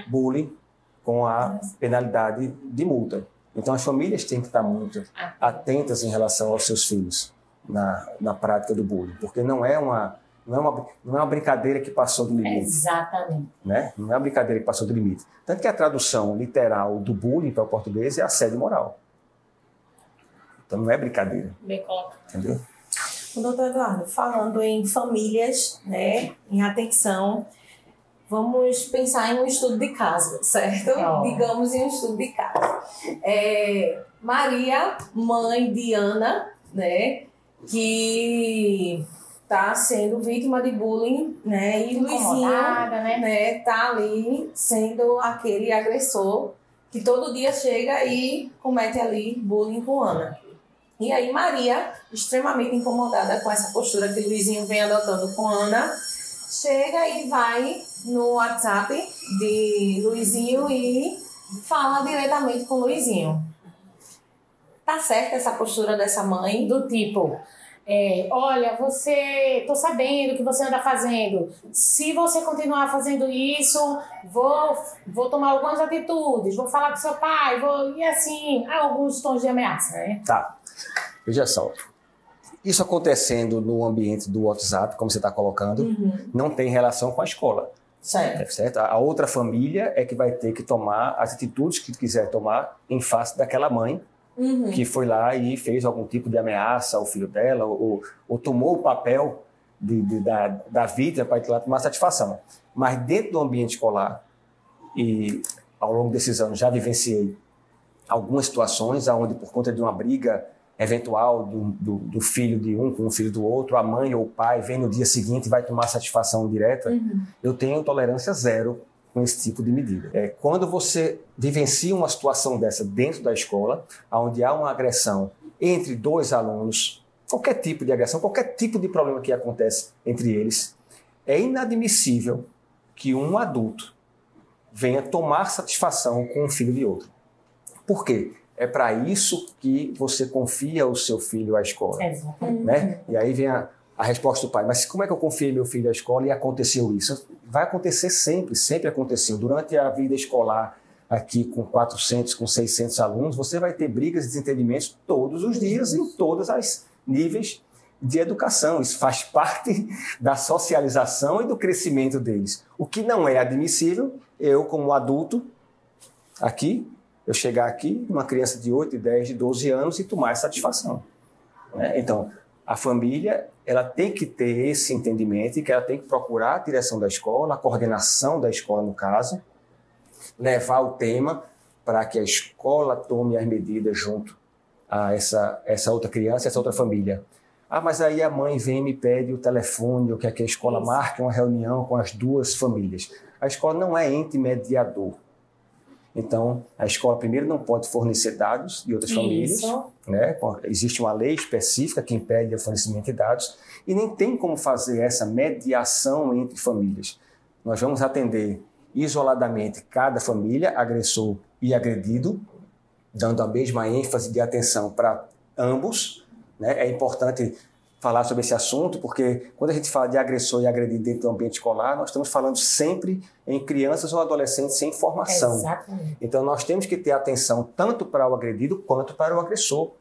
bullying, com a penalidade de multa. Então, as famílias têm que estar muito atentas em relação aos seus filhos na prática do bullying, porque não é uma brincadeira que passou do limite. Exatamente. Né? Não é uma brincadeira que passou do limite. Tanto que a tradução literal do bullying para o português é assédio moral. Então, não é brincadeira. Bem colocado. Entendeu? O doutor Eduardo, falando em famílias, né, em atenção, vamos pensar em um estudo de caso, certo? Digamos em um estudo de caso. Maria, mãe de Ana, né, que está sendo vítima de bullying, né, e Luizinho, né, tá ali sendo aquele agressor que todo dia chega e comete ali bullying com Ana. E aí Maria, extremamente incomodada com essa postura que Luizinho vem adotando com Ana, chega e vai no WhatsApp de Luizinho e fala diretamente com Luizinho. Tá certa essa postura dessa mãe? Do tipo, olha, tô sabendo o que você anda fazendo. Se você continuar fazendo isso, vou tomar algumas atitudes, vou falar com seu pai, e assim, há alguns tons de ameaça, né? Tá. Veja só. Isso acontecendo no ambiente do WhatsApp, como você está colocando, não tem relação com a escola. Certo? A outra família é que vai ter que tomar as atitudes que quiser tomar em face daquela mãe que foi lá e fez algum tipo de ameaça ao filho dela ou tomou o papel da vítima para ir lá tomar satisfação. Mas dentro do ambiente escolar, e ao longo desses anos já vivenciei algumas situações onde, por conta de uma briga eventual do filho de um com o filho do outro, a mãe ou o pai vem no dia seguinte e vai tomar satisfação direta, eu tenho tolerância zero com esse tipo de medida. Quando você vivencia uma situação dessa dentro da escola, onde há uma agressão entre dois alunos, qualquer tipo de agressão, qualquer tipo de problema que acontece entre eles, é inadmissível que um adulto venha tomar satisfação com o filho de outro. Por quê? É para isso que você confia o seu filho à escola. Né? E aí vem a resposta do pai. Mas como é que eu confiei meu filho à escola e aconteceu isso? Vai acontecer sempre aconteceu. Durante a vida escolar, aqui com 400, com 600 alunos, você vai ter brigas e desentendimentos todos os dias, em todos os níveis de educação. Isso faz parte da socialização e do crescimento deles. O que não é admissível, eu como adulto, aqui, eu chegar aqui, uma criança de 8, 10, de 12 anos e tomar satisfação. Né? Então, a família ela tem que ter esse entendimento e que ela tem que procurar a direção da escola, a coordenação da escola, no caso, levar o tema para que a escola tome as medidas junto a essa outra criança, essa outra família. Mas aí a mãe vem e me pede o telefone, ou quer que a escola marque uma reunião com as duas famílias. A escola não é ente mediador. Então, a escola, primeiro, não pode fornecer dados de outras famílias. Né? Existe uma lei específica que impede o fornecimento de dados e nem tem como fazer essa mediação entre famílias. Nós vamos atender isoladamente cada família, agressor e agredido, dando a mesma ênfase de atenção para ambos. Né? É importante falar sobre esse assunto, porque quando a gente fala de agressor e agredido dentro do ambiente escolar, nós estamos falando sempre em crianças ou adolescentes sem formação. Exatamente. Então, nós temos que ter atenção tanto para o agredido quanto para o agressor.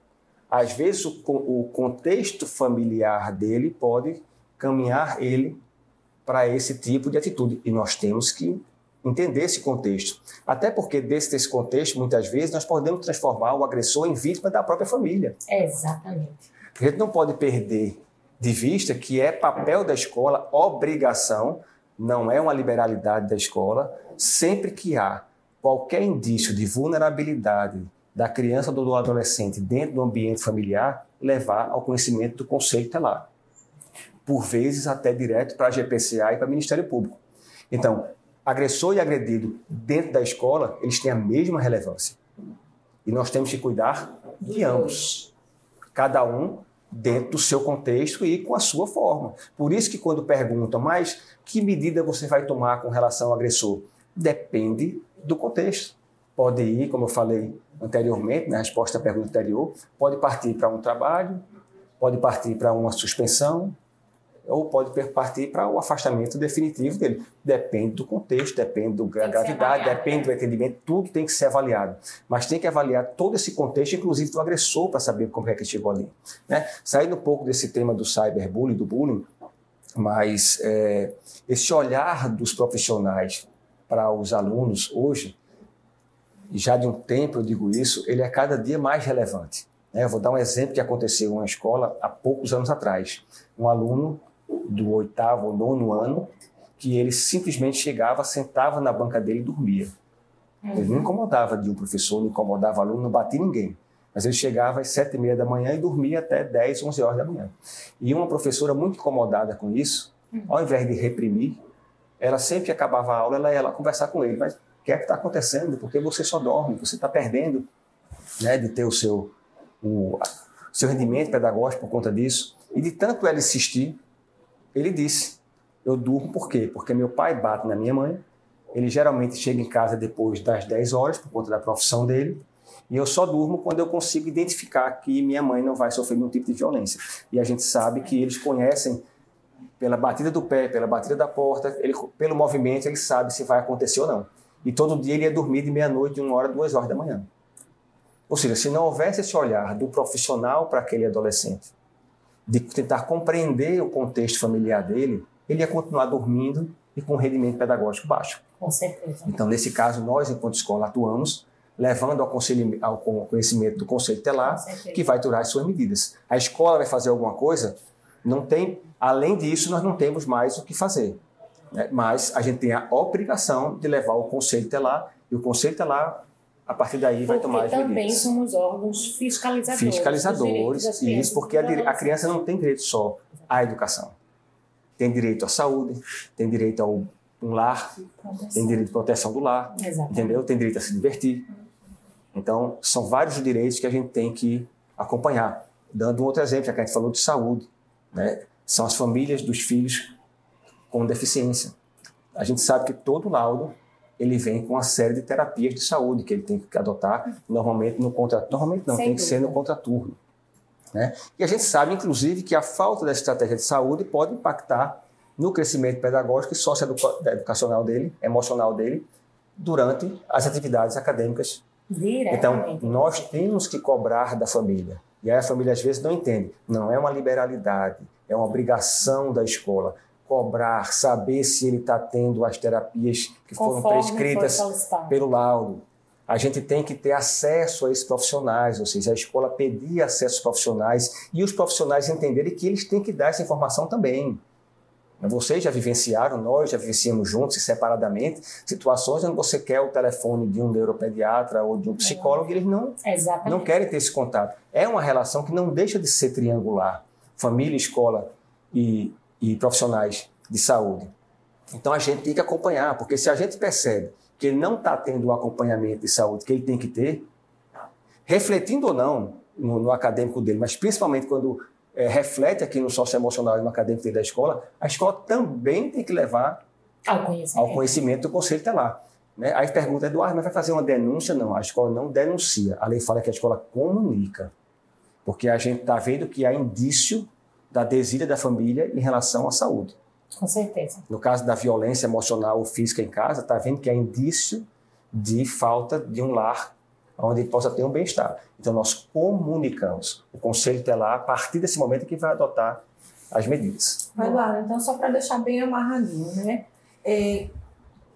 Às vezes, o contexto familiar dele pode caminhar ele para esse tipo de atitude. E nós temos que entender esse contexto. Até porque, desse contexto, muitas vezes, nós podemos transformar o agressor em vítima da própria família. Exatamente. A gente não pode perder de vista que é papel da escola, obrigação, não é uma liberalidade da escola, sempre que há qualquer indício de vulnerabilidade da criança ou do adolescente dentro do ambiente familiar, levar ao conhecimento do Conselho Tutelar. Por vezes até direto para a GPCA e para o Ministério Público. Então, agressor e agredido dentro da escola, eles têm a mesma relevância. E nós temos que cuidar de ambos. Cada um dentro do seu contexto e com a sua forma. Por isso que quando perguntam, mas que medida você vai tomar com relação ao agressor? Depende do contexto. Pode ir, como eu falei anteriormente, na resposta à pergunta anterior, pode partir para um trabalho, pode partir para uma suspensão, ou pode partir para o afastamento definitivo dele. Depende do contexto, depende da gravidade, depende do entendimento, tudo tem que ser avaliado. Mas tem que avaliar todo esse contexto, inclusive do agressor, para saber como é que ele chegou ali. Né? Saindo um pouco desse tema do cyberbullying, do bullying, mas esse olhar dos profissionais para os alunos hoje, e já de um tempo eu digo isso, ele é cada dia mais relevante. Eu vou dar um exemplo que aconteceu em uma escola há poucos anos atrás. Um aluno do 8º ou 9º ano, que ele simplesmente chegava, sentava na banca dele e dormia. Ele não incomodava de um professor, não incomodava aluno, não batia ninguém. Mas ele chegava às 7h30 da manhã e dormia até 10, 11 horas da manhã. E uma professora muito incomodada com isso, ao invés de reprimir, ela sempre acabava a aula, ela ia lá conversar com ele. Mas o que é que está acontecendo? Porque você só dorme, você está perdendo, né, de ter o seu rendimento pedagógico por conta disso. E de tanto ela insistir, ele disse, eu durmo por quê? Porque meu pai bate na minha mãe, ele geralmente chega em casa depois das 10 horas, por conta da profissão dele, e eu só durmo quando eu consigo identificar que minha mãe não vai sofrer nenhum tipo de violência. E a gente sabe que eles conhecem, pela batida do pé, pela batida da porta, pelo movimento, ele sabe se vai acontecer ou não. E todo dia ele ia dormir de meia-noite, 1 hora, 2 horas da manhã. Ou seja, se não houvesse esse olhar do profissional para aquele adolescente, de tentar compreender o contexto familiar dele, ele ia continuar dormindo e com um rendimento pedagógico baixo. Com certeza. Então, nesse caso, nós, enquanto escola, atuamos levando ao conhecimento do Conselho Tutelar, que vai tomar as suas medidas. A escola vai fazer alguma coisa, não tem, além disso, nós não temos mais o que fazer. Né? Mas a gente tem a obrigação de levar o Conselho Tutelar, e o Conselho Tutelar, a partir daí, vai tomar as medidas. Também somos órgãos fiscalizadores. Fiscalizadores, isso, porque a criança não tem direito só à educação. Tem direito à saúde, tem direito a um lar, tem direito à proteção do lar, entendeu? Tem direito a se divertir. Então, são vários direitos que a gente tem que acompanhar. Dando um outro exemplo, já que a gente falou de saúde, né? São as famílias dos filhos com deficiência. A gente sabe que todo laudo ele vem com uma série de terapias de saúde que ele tem que adotar, normalmente no contraturno. Normalmente não, tem que ser no contraturno. Né? E a gente sabe, inclusive, que a falta dessa estratégia de saúde pode impactar no crescimento pedagógico e socioeducacional dele, emocional dele, durante as atividades acadêmicas. Então, nós temos que cobrar da família. E aí a família, às vezes, não entende. Não é uma liberalidade, é uma obrigação da escola. Cobrar, saber se ele está tendo as terapias que foram prescritas pelo laudo. A gente tem que ter acesso a esses profissionais, ou seja, a escola pedir acesso aos profissionais e os profissionais entenderem que eles têm que dar essa informação também. Vocês já vivenciaram, nós já vivenciamos juntos e separadamente situações onde você quer o telefone de um neuropediatra ou de um psicólogo e eles não querem ter esse contato. É uma relação que não deixa de ser triangular. Família, escola e profissionais de saúde. Então a gente tem que acompanhar, porque se a gente percebe que ele não está tendo o acompanhamento de saúde que ele tem que ter, refletindo ou não no acadêmico dele, mas principalmente quando reflete aqui no socioemocional e no acadêmico dele da escola, a escola também tem que levar ao conhecimento do conselho tutelar. Né? Aí pergunta, Eduardo, mas vai fazer uma denúncia? Não, a escola não denuncia. A lei fala que a escola comunica. Porque a gente está vendo que há indício da desídia da família em relação à saúde. Com certeza. No caso da violência emocional ou física em casa, está vendo que há indício de falta de um lar onde ele possa ter um bem-estar. Então, nós comunicamos. O Conselho Tutelar, a partir desse momento, é que vai adotar as medidas. Eduardo, então, só para deixar bem amarradinho, né?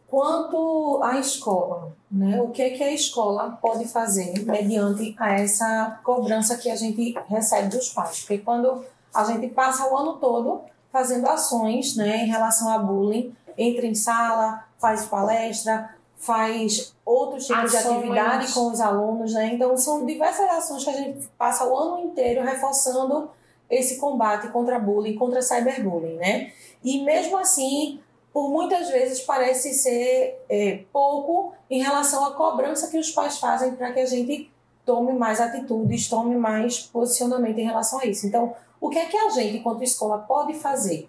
Quanto à escola, né? O que é que a escola pode fazer mediante a essa cobrança que a gente recebe dos pais? Porque quando a gente passa o ano todo fazendo ações, né, em relação a bullying, entra em sala, faz palestra, faz outros tipos de atividade com os alunos, né? Então, são diversas ações que a gente passa o ano inteiro reforçando esse combate contra bullying, contra cyberbullying, né? E mesmo assim, por muitas vezes parece ser pouco em relação à cobrança que os pais fazem para que a gente tome mais atitudes, tome mais posicionamento em relação a isso. Então, o que é que a gente, enquanto escola, pode fazer,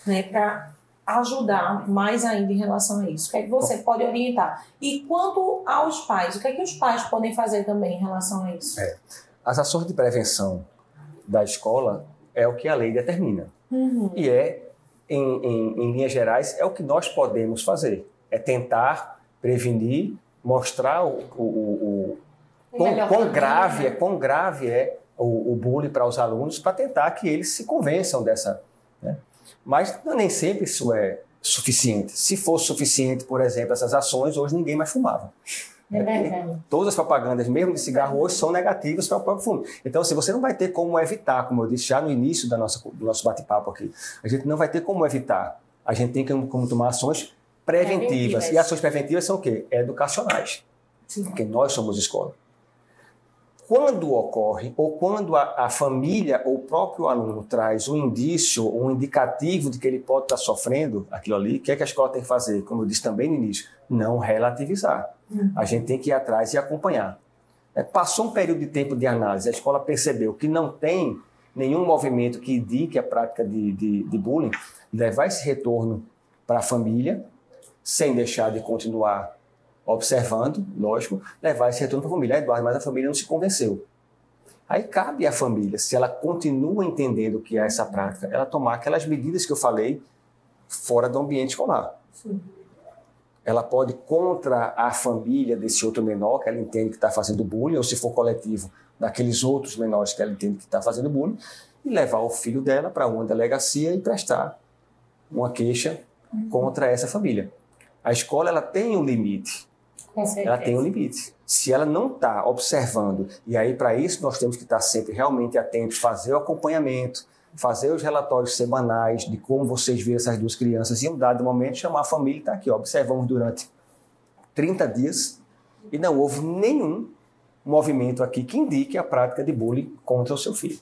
né, para ajudar mais ainda em relação a isso? O que é que você pode orientar? E quanto aos pais, o que é que os pais podem fazer também em relação a isso? As ações de prevenção da escola é o que a lei determina. E em linhas gerais, é o que nós podemos fazer. É tentar prevenir, mostrar quão grave é o bullying para os alunos, para tentar que eles se convençam dessa. Né? Mas nem sempre isso é suficiente. Se fosse suficiente, por exemplo, essas ações, hoje ninguém mais fumava. Todas as propagandas, mesmo de cigarro, hoje são negativas para o próprio fumo. Então, assim, você não vai ter como evitar, como eu disse já no início do nosso bate-papo aqui, a gente não vai ter como evitar. A gente tem como tomar ações preventivas. E ações preventivas são o quê? Educacionais. Sim. Porque nós somos escola. Quando ocorre, ou quando a família ou o próprio aluno traz um indício, um indicativo de que ele pode estar sofrendo aquilo ali, o que é que a escola tem que fazer? Como eu disse também no início, não relativizar. A gente tem que ir atrás e acompanhar. Passou um período de tempo de análise, a escola percebeu que não tem nenhum movimento que indique a prática de bullying, levar esse retorno para a família, sem deixar de continuar observando, lógico, levar esse retorno para a família. Eduardo, mas a família não se convenceu. Aí cabe à família, se ela continua entendendo o que é essa prática, ela tomar aquelas medidas que eu falei fora do ambiente escolar. Sim. Ela pode, contra a família desse outro menor, que ela entende que está fazendo bullying, ou se for coletivo, daqueles outros menores que ela entende que está fazendo bullying, e levar o filho dela para uma delegacia e prestar uma queixa contra essa família. A escola ela tem um limite. Ela tem um limite. Se ela não está observando, e aí para isso nós temos que estar sempre realmente atentos, fazer o acompanhamento, fazer os relatórios semanais de como vocês viram essas duas crianças e em um dado momento chamar a família e está aqui, observamos durante 30 dias e não houve nenhum movimento aqui que indique a prática de bullying contra o seu filho.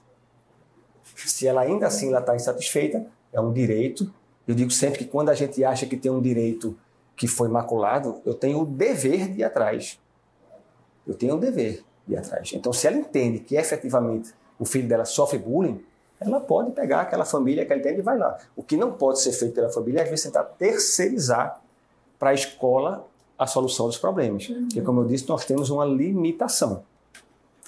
Se ela ainda assim está insatisfeita, é um direito. Eu digo sempre que quando a gente acha que tem um direito que foi maculado, eu tenho o dever de ir atrás. Eu tenho o dever de ir atrás. Então, se ela entende que efetivamente o filho dela sofre bullying, ela pode pegar aquela família que ela entende e vai lá. O que não pode ser feito pela família é, às vezes, tentar terceirizar para a escola a solução dos problemas. Porque, como eu disse, nós temos uma limitação.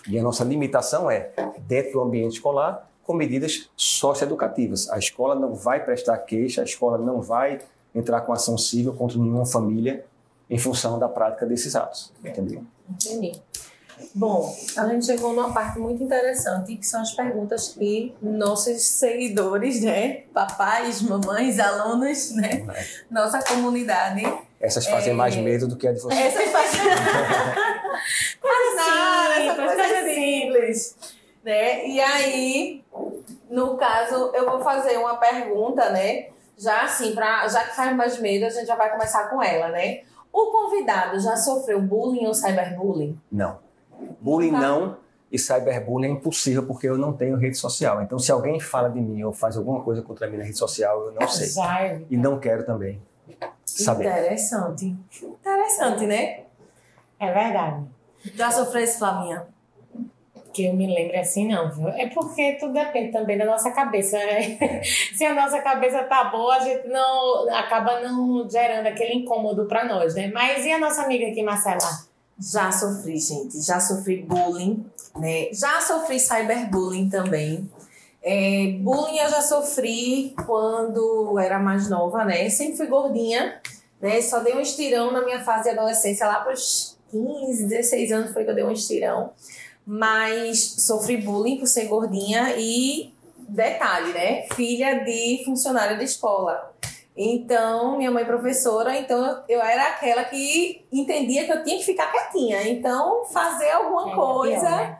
E a nossa limitação é, dentro do ambiente escolar, com medidas socioeducativas. A escola não vai prestar queixa, a escola não vai entrar com ação civil contra nenhuma família em função da prática desses atos. Entendeu? Entendi. Bom, a gente chegou numa parte muito interessante, que são as perguntas que nossos seguidores, né, papais, mamães, alunos, né, nossa comunidade... Essas fazem mais medo do que a de vocês. Essas fazem... essa coisa é simples. Né? E aí, no caso, eu vou fazer uma pergunta, né? Já assim, já que faz mais medo, a gente já vai começar com ela, né? O convidado já sofreu bullying ou cyberbullying? Não. Bullying não, e cyberbullying é impossível porque eu não tenho rede social. Então, se alguém fala de mim ou faz alguma coisa contra mim na rede social, eu não sei. E não quero também saber. Interessante. interessante, né? É verdade. Já sofreu isso, Flavinha? Que eu me lembro assim, não, viu? É porque tudo depende também da nossa cabeça, né? Se a nossa cabeça tá boa, a gente não acaba não gerando aquele incômodo pra nós, né? Mas e a nossa amiga aqui, Marcela? Já sofri, gente. Já sofri bullying, né? Já sofri cyberbullying também. Bullying eu já sofri quando era mais nova, né? Sempre fui gordinha, né? Só dei um estirão na minha fase de adolescência, lá pros 15, 16 anos foi que eu dei um estirão. Mas sofri bullying por ser gordinha e, detalhe, né? Filha de funcionária de escola. Então, minha mãe professora, então eu era aquela que entendia que eu tinha que ficar quietinha. Então, fazer alguma coisa, pior,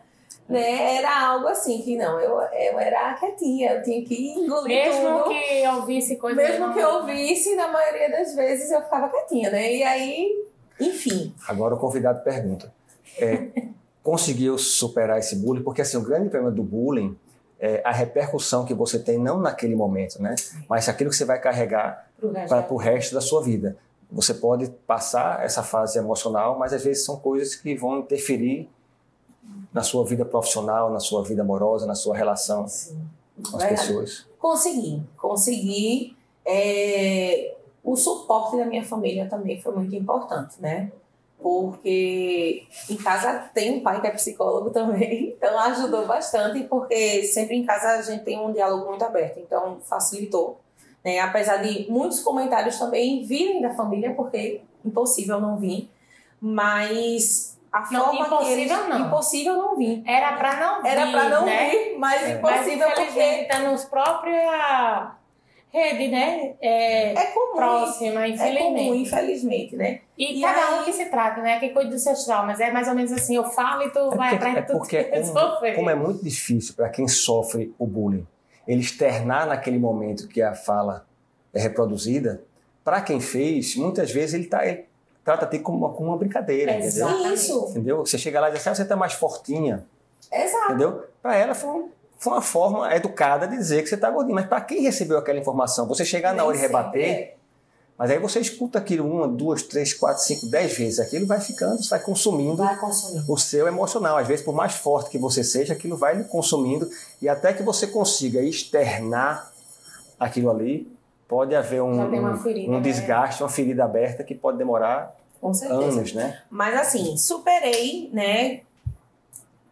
né? Era algo assim, que não, eu era quietinha, eu tinha que engolir mesmo tudo. Que eu ouvisse coisa. Mesmo que eu ouvisse, na maioria das vezes eu ficava quietinha, né? E aí, enfim. Agora o convidado pergunta. Conseguiu superar esse bullying? Porque assim, o grande problema do bullying é a repercussão que você tem, não naquele momento, né? Mas aquilo que você vai carregar para o resto da sua vida. Você pode passar essa fase emocional, mas às vezes são coisas que vão interferir na sua vida profissional, na sua vida amorosa, na sua relação com as pessoas. Consegui. O suporte da minha família também foi muito importante, né? Porque em casa tem um pai que é psicólogo também, então ajudou bastante, porque sempre em casa a gente tem um diálogo muito aberto, então facilitou, né? Apesar de muitos comentários também virem da família, porque impossível não vir, mas a forma que eles... Impossível não vir. Era pra não vir, mas impossível mas, porque... tá nos próprios... rede, né? É comum, próxima, infelizmente. É comum, infelizmente, né? E cada um que se trata, né? Que cuida dos seus traumas. É mais ou menos assim, eu falo e tu vai atrás de tudo. Porque como é muito difícil para quem sofre o bullying, ele externar naquele momento que a fala é reproduzida, para quem fez, muitas vezes ele trata de como uma brincadeira, entendeu? Isso. Entendeu? Você chega lá e diz assim, você tá mais fortinha. Exato. Entendeu? Para ela foi uma forma educada de dizer que você está gordinho. Mas para quem recebeu aquela informação, você chegar na hora e rebater, mas aí você escuta aquilo 1, 2, 3, 4, 5, 10 vezes. Aquilo vai ficando, você vai consumindo o seu emocional. Às vezes, por mais forte que você seja, aquilo vai lhe consumindo. E até que você consiga externar aquilo ali, pode haver um desgaste, uma ferida aberta que pode demorar anos, né? Mas assim, superei, né?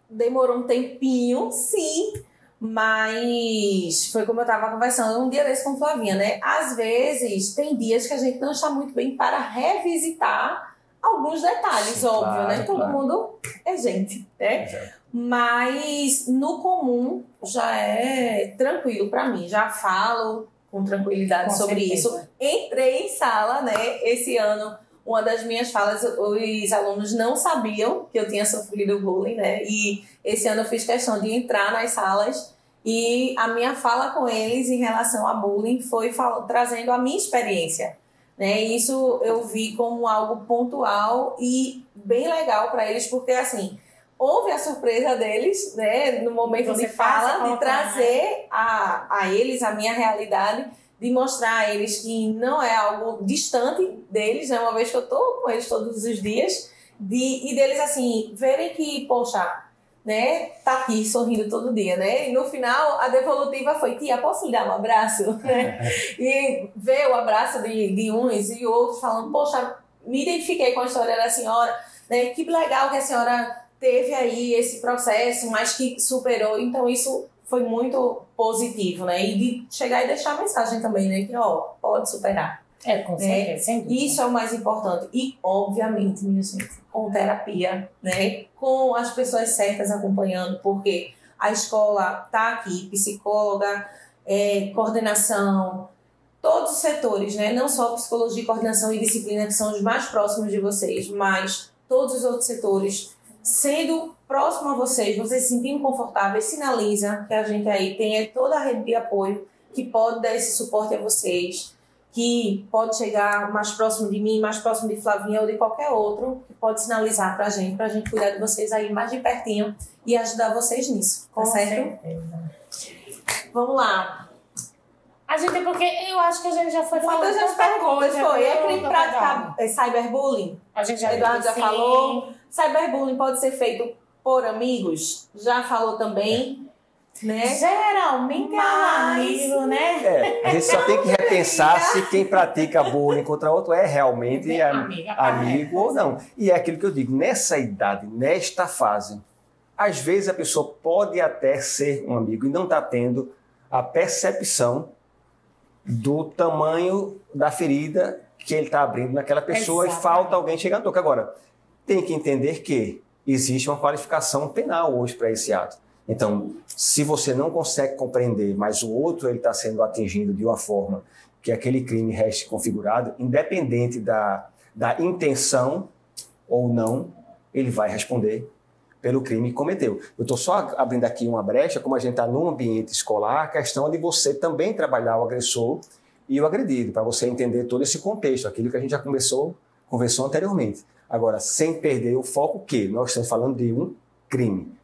Demorou um tempinho, sim. Mas foi como eu estava conversando um dia desse com Flavinha, né? Às vezes, tem dias que a gente não está muito bem para revisitar alguns detalhes, sim, óbvio, claro, né? Todo mundo é gente, né? Exato. Mas, no comum, já é tranquilo para mim. Já falo com tranquilidade sobre isso. Entrei em sala, né? Esse ano, uma das minhas falas, os alunos não sabiam que eu tinha sofrido bullying, né? E esse ano eu fiz questão de entrar nas salas e a minha fala com eles em relação a bullying foi trazendo a minha experiência, né? E isso eu vi como algo pontual e bem legal para eles, porque assim, houve a surpresa deles, né? No momento de fala, de trazer a eles a minha realidade, de mostrar a eles que não é algo distante deles, né? Uma vez que eu tô com eles todos os dias, e deles assim, verem que, poxa, né, tá aqui sorrindo todo dia, né? E no final a devolutiva foi: tia, posso lhe dar um abraço? E ver o abraço de uns e outros falando: poxa, me identifiquei com a história da senhora, né? Que legal que a senhora teve aí esse processo, mas que superou. Então isso foi muito positivo, né? E de chegar e deixar a mensagem também, né? Que, pode superar. Com certeza. Isso é o mais importante. E, obviamente, minha gente, com terapia, né? Com as pessoas certas acompanhando, porque a escola tá aqui, psicóloga, coordenação, todos os setores, né? Não só psicologia, coordenação e disciplina, que são os mais próximos de vocês, mas todos os outros setores, sendo próximo a vocês se sentindo confortáveis, sinaliza que a gente aí tem toda a rede de apoio que pode dar esse suporte a vocês, que pode chegar mais próximo de mim, mais próximo de Flavinha ou de qualquer outro, que pode sinalizar pra gente cuidar de vocês aí mais de pertinho e ajudar vocês nisso, tá certo? Certeza. Vamos lá. A gente, porque eu acho que a gente já foi falando. Muita gente pergunta, foi. É crime praticar cyberbullying? A gente já Eduardo já falou. Cyberbullying pode ser feito por amigos? Já falou também. Né? Geralmente é um amigo, né? A gente só tem que repensar se quem pratica bullying contra outro é realmente amigo ou não. E é aquilo que eu digo, nessa idade, nesta fase, às vezes a pessoa pode até ser um amigo e não está tendo a percepção do tamanho da ferida que ele está abrindo naquela pessoa. Exatamente. E falta alguém chegar no toque. Agora, tem que entender que existe uma qualificação penal hoje para esse ato. Então, se você não consegue compreender, mas o outro ele está sendo atingido de uma forma que aquele crime reste configurado, independente da intenção ou não, ele vai responder pelo crime que cometeu. Eu estou só abrindo aqui uma brecha, como a gente está num ambiente escolar, a questão de você também trabalhar o agressor e o agredido, para você entender todo esse contexto, aquilo que a gente já conversou anteriormente. Agora, sem perder o foco que nós estamos falando de um crime.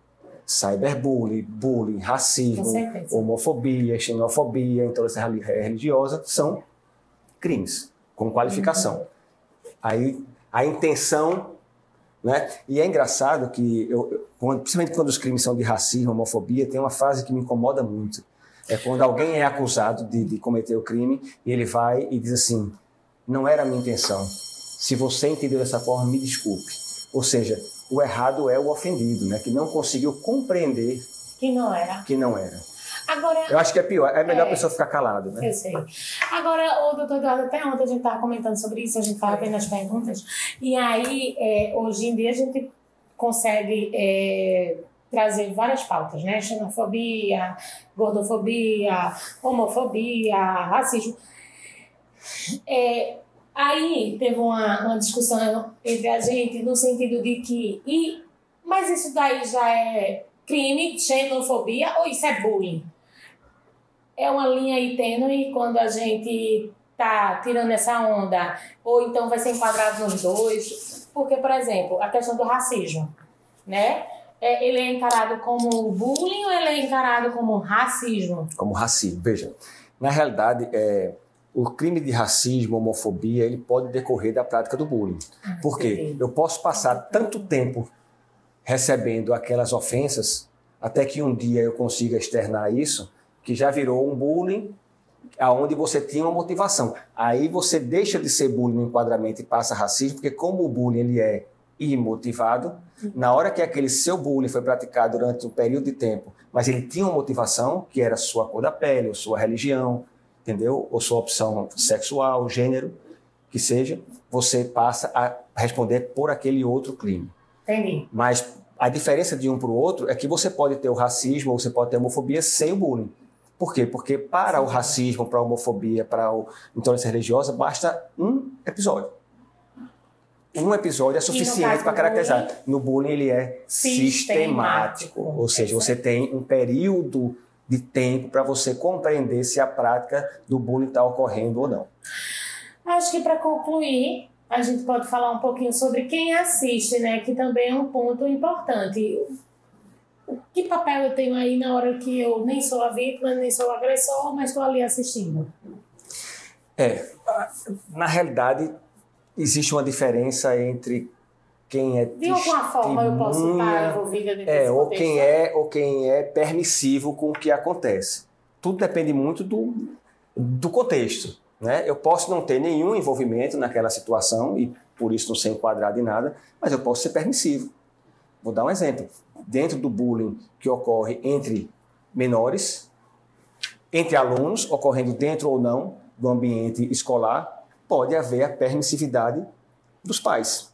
Cyberbullying, bullying, racismo, homofobia, xenofobia, intolerância religiosa são crimes com qualificação. Aí a intenção, né? E é engraçado que, principalmente quando os crimes são de racismo, homofobia, tem uma frase que me incomoda muito. É quando alguém é acusado de cometer o crime e ele vai e diz assim, não era a minha intenção. Se você entendeu dessa forma, me desculpe. Ou seja, o errado é o ofendido, né? Que não conseguiu compreender que não era. Agora, eu acho que é pior, é melhor a pessoa ficar calada, né? Eu sei. Agora, o doutor Eduardo, até ontem a gente estava comentando sobre isso, a gente estava vendo as perguntas, e aí, hoje em dia, a gente consegue trazer várias pautas, né? Xenofobia, gordofobia, homofobia, racismo. Aí teve uma discussão entre a gente no sentido de que... Mas isso daí já é crime, xenofobia, ou isso é bullying? É uma linha aí tênue quando a gente tá tirando essa onda, ou então vai ser enquadrado nos dois. Porque, por exemplo, a questão do racismo, né? Ele é encarado como bullying ou ele é encarado como racismo? Como racismo. Veja, na realidade, o crime de racismo, homofobia, ele pode decorrer da prática do bullying. Por quê? Eu posso passar tanto tempo recebendo aquelas ofensas, até que um dia eu consiga externar isso, que já virou um bullying, aonde você tinha uma motivação. Aí você deixa de ser bullying no enquadramento e passa a racismo, porque como o bullying ele é imotivado, na hora que aquele seu bullying foi praticado durante um período de tempo, mas ele tinha uma motivação, que era sua cor da pele, ou sua religião, entendeu? Ou sua opção sexual, gênero, que seja, você passa a responder por aquele outro crime. Entendi. Mas a diferença de um para o outro é que você pode ter o racismo ou você pode ter a homofobia sem o bullying. Por quê? Porque para o racismo, para a homofobia, para a intolerância religiosa, basta um episódio. Um episódio é suficiente para caracterizar. No bullying ele é sistemático. Ou seja, você tem um período de tempo para você compreender se a prática do bullying está ocorrendo ou não. Acho que para concluir, a gente pode falar um pouquinho sobre quem assiste, né? Que também é um ponto importante. Que papel eu tenho aí na hora que eu nem sou a vítima, nem sou o agressor, mas estou ali assistindo? Na realidade, existe uma diferença entre quem é de alguma forma eu posso estar envolvida nesse contexto. ou quem é permissivo com o que acontece. Tudo depende muito do contexto, né? Eu posso não ter nenhum envolvimento naquela situação e por isso não ser enquadrado em nada, mas eu posso ser permissivo. Vou dar um exemplo. Dentro do bullying que ocorre entre menores, entre alunos, ocorrendo dentro ou não do ambiente escolar, pode haver a permissividade dos pais,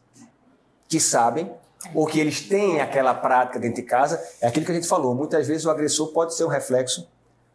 que sabem, ou que eles têm aquela prática dentro de casa. É aquilo que a gente falou, muitas vezes o agressor pode ser um reflexo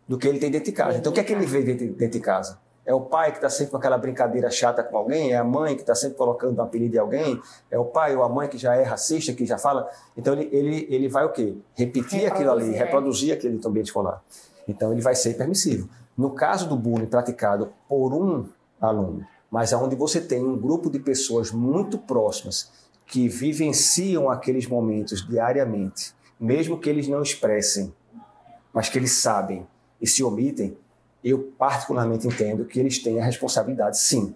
do que ele tem dentro de casa. Então o que é que ele vê dentro de casa? É o pai que está sempre com aquela brincadeira chata com alguém? É a mãe que está sempre colocando um apelido de alguém? É o pai ou a mãe que já é racista, que já fala? Então ele vai o quê? Repetir aquilo ali, reproduzir aquilo no ambiente escolar. Então ele vai ser permissivo. No caso do bullying praticado por um aluno, mas onde você tem um grupo de pessoas muito próximas que vivenciam aqueles momentos diariamente, mesmo que eles não expressem, mas que eles sabem e se omitem, eu particularmente entendo que eles têm a responsabilidade, sim.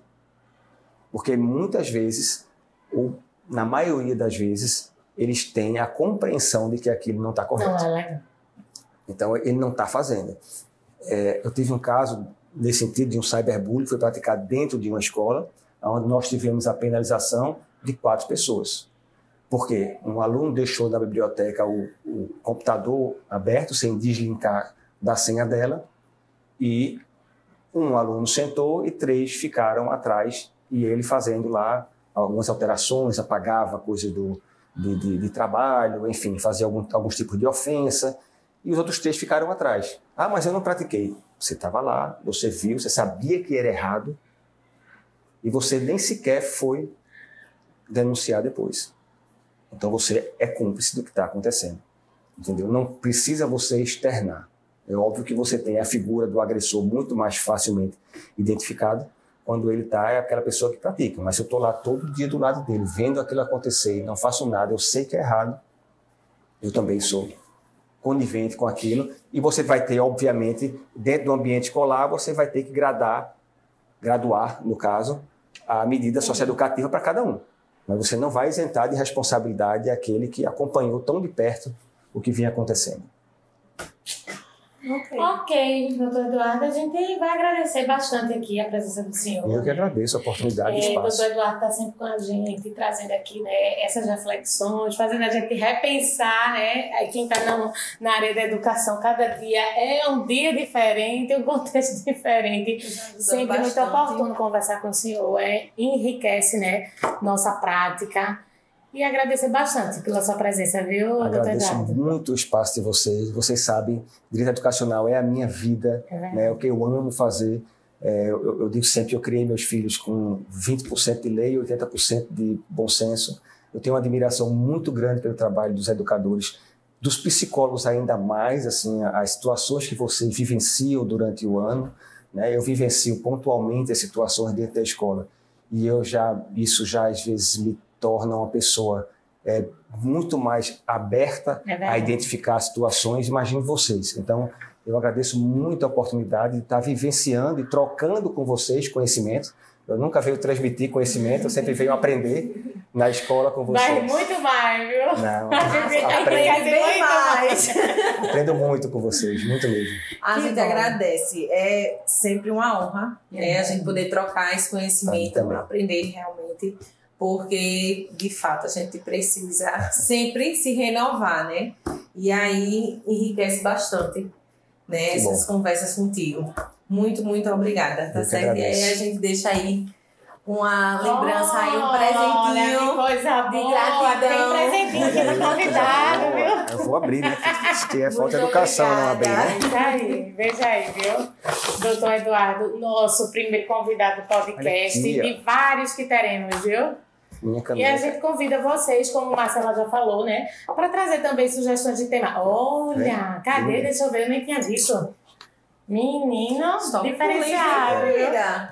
Porque muitas vezes, ou na maioria das vezes, eles têm a compreensão de que aquilo não está correto. Não é legal. Então, ele não está fazendo. Eu tive um caso, nesse sentido, de um cyberbullying que foi praticado dentro de uma escola, onde nós tivemos a penalização de 4 pessoas. Por quê? Um aluno deixou na biblioteca o computador aberto, sem deslinkar da senha dela, e um aluno sentou e 3 ficaram atrás, e ele fazendo lá algumas alterações, apagava coisa de trabalho, enfim, fazia alguns tipos de ofensa, e os outros 3 ficaram atrás. Ah, mas eu não pratiquei. Você estava lá, você viu, você sabia que era errado, e você nem sequer foi denunciar depois. Então você é cúmplice do que está acontecendo. Entendeu? Não precisa você externar. É óbvio que você tem a figura do agressor muito mais facilmente identificado quando ele é aquela pessoa que pratica. Mas se eu estou lá todo dia do lado dele, vendo aquilo acontecer e não faço nada, eu sei que é errado, eu também sou conivente com aquilo. E você vai ter, obviamente, dentro do ambiente escolar, você vai ter que graduar, no caso, a medida socioeducativa para cada um. Mas você não vai isentar de responsabilidade aquele que acompanhou tão de perto o que vinha acontecendo. Ok, doutor Eduardo, a gente vai agradecer bastante aqui a presença do senhor. Eu que agradeço a oportunidade e o espaço. O doutor Eduardo está sempre com a gente, trazendo aqui, né, essas reflexões, fazendo a gente repensar, né, quem está na área da educação, cada dia é um dia diferente, um contexto diferente. Sempre muito oportuno conversar com o senhor, enriquece, né, nossa prática. E agradecer bastante pela sua presença, viu, doutor Eduardo? Agradeço muito o espaço de vocês. Vocês sabem, direito educacional é a minha vida, né, é o que eu amo fazer. Eu digo sempre que eu criei meus filhos com 20% de lei e 80% de bom senso. Eu tenho uma admiração muito grande pelo trabalho dos educadores, dos psicólogos ainda mais, assim, as situações que vocês vivenciam durante o ano. Né, eu vivencio pontualmente as situações dentro da escola. E isso já às vezes me torna uma pessoa muito mais aberta a identificar situações, imagino vocês. Então, eu agradeço muito a oportunidade de estar vivenciando e trocando com vocês conhecimentos. Eu nunca venho transmitir conhecimento, eu sempre venho aprender na escola com vocês. Mas muito mais, viu? Não, aprendo bem mais. Aprendo muito com vocês, muito mesmo. A gente agradece. É sempre uma honra a gente poder trocar esse conhecimento, aprender realmente, porque, de fato, a gente precisa sempre se renovar, né? E aí enriquece bastante, né, essas conversas contigo. Muito, muito obrigada, tá certo? E aí a gente deixa aí uma lembrança, aí um presentinho. Olha, que coisa de boa, gratidão. Tem presentinho aqui do convidado, viu? Eu vou abrir, né? Que é falta de educação não abrir, né? Veja aí, veja aí, viu? Doutor Eduardo, nosso primeiro convidado do podcast, aqui, de vários que teremos, viu? E a gente convida vocês, como a Marcela já falou, né? Para trazer também sugestões de tema. Olha, cadê? Deixa eu ver, eu nem tinha visto. Menino, diferenciado.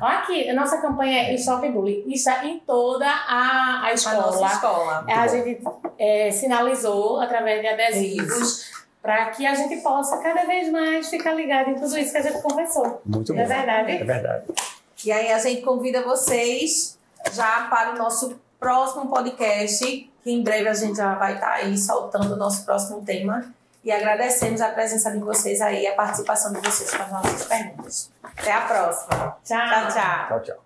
Olha aqui, a nossa campanha é Stop Bullying. Está em toda a escola. A nossa escola. A gente sinalizou através de adesivos para que a gente possa cada vez mais ficar ligado em tudo isso que a gente conversou. Muito bom. É verdade? É verdade. E aí a gente convida vocês já para o nosso próximo podcast, que em breve a gente já vai estar aí soltando o nosso próximo tema. E agradecemos a presença de vocês aí, a participação de vocês com as nossas perguntas. Até a próxima. Tchau. Tchau, tchau. Tchau, tchau.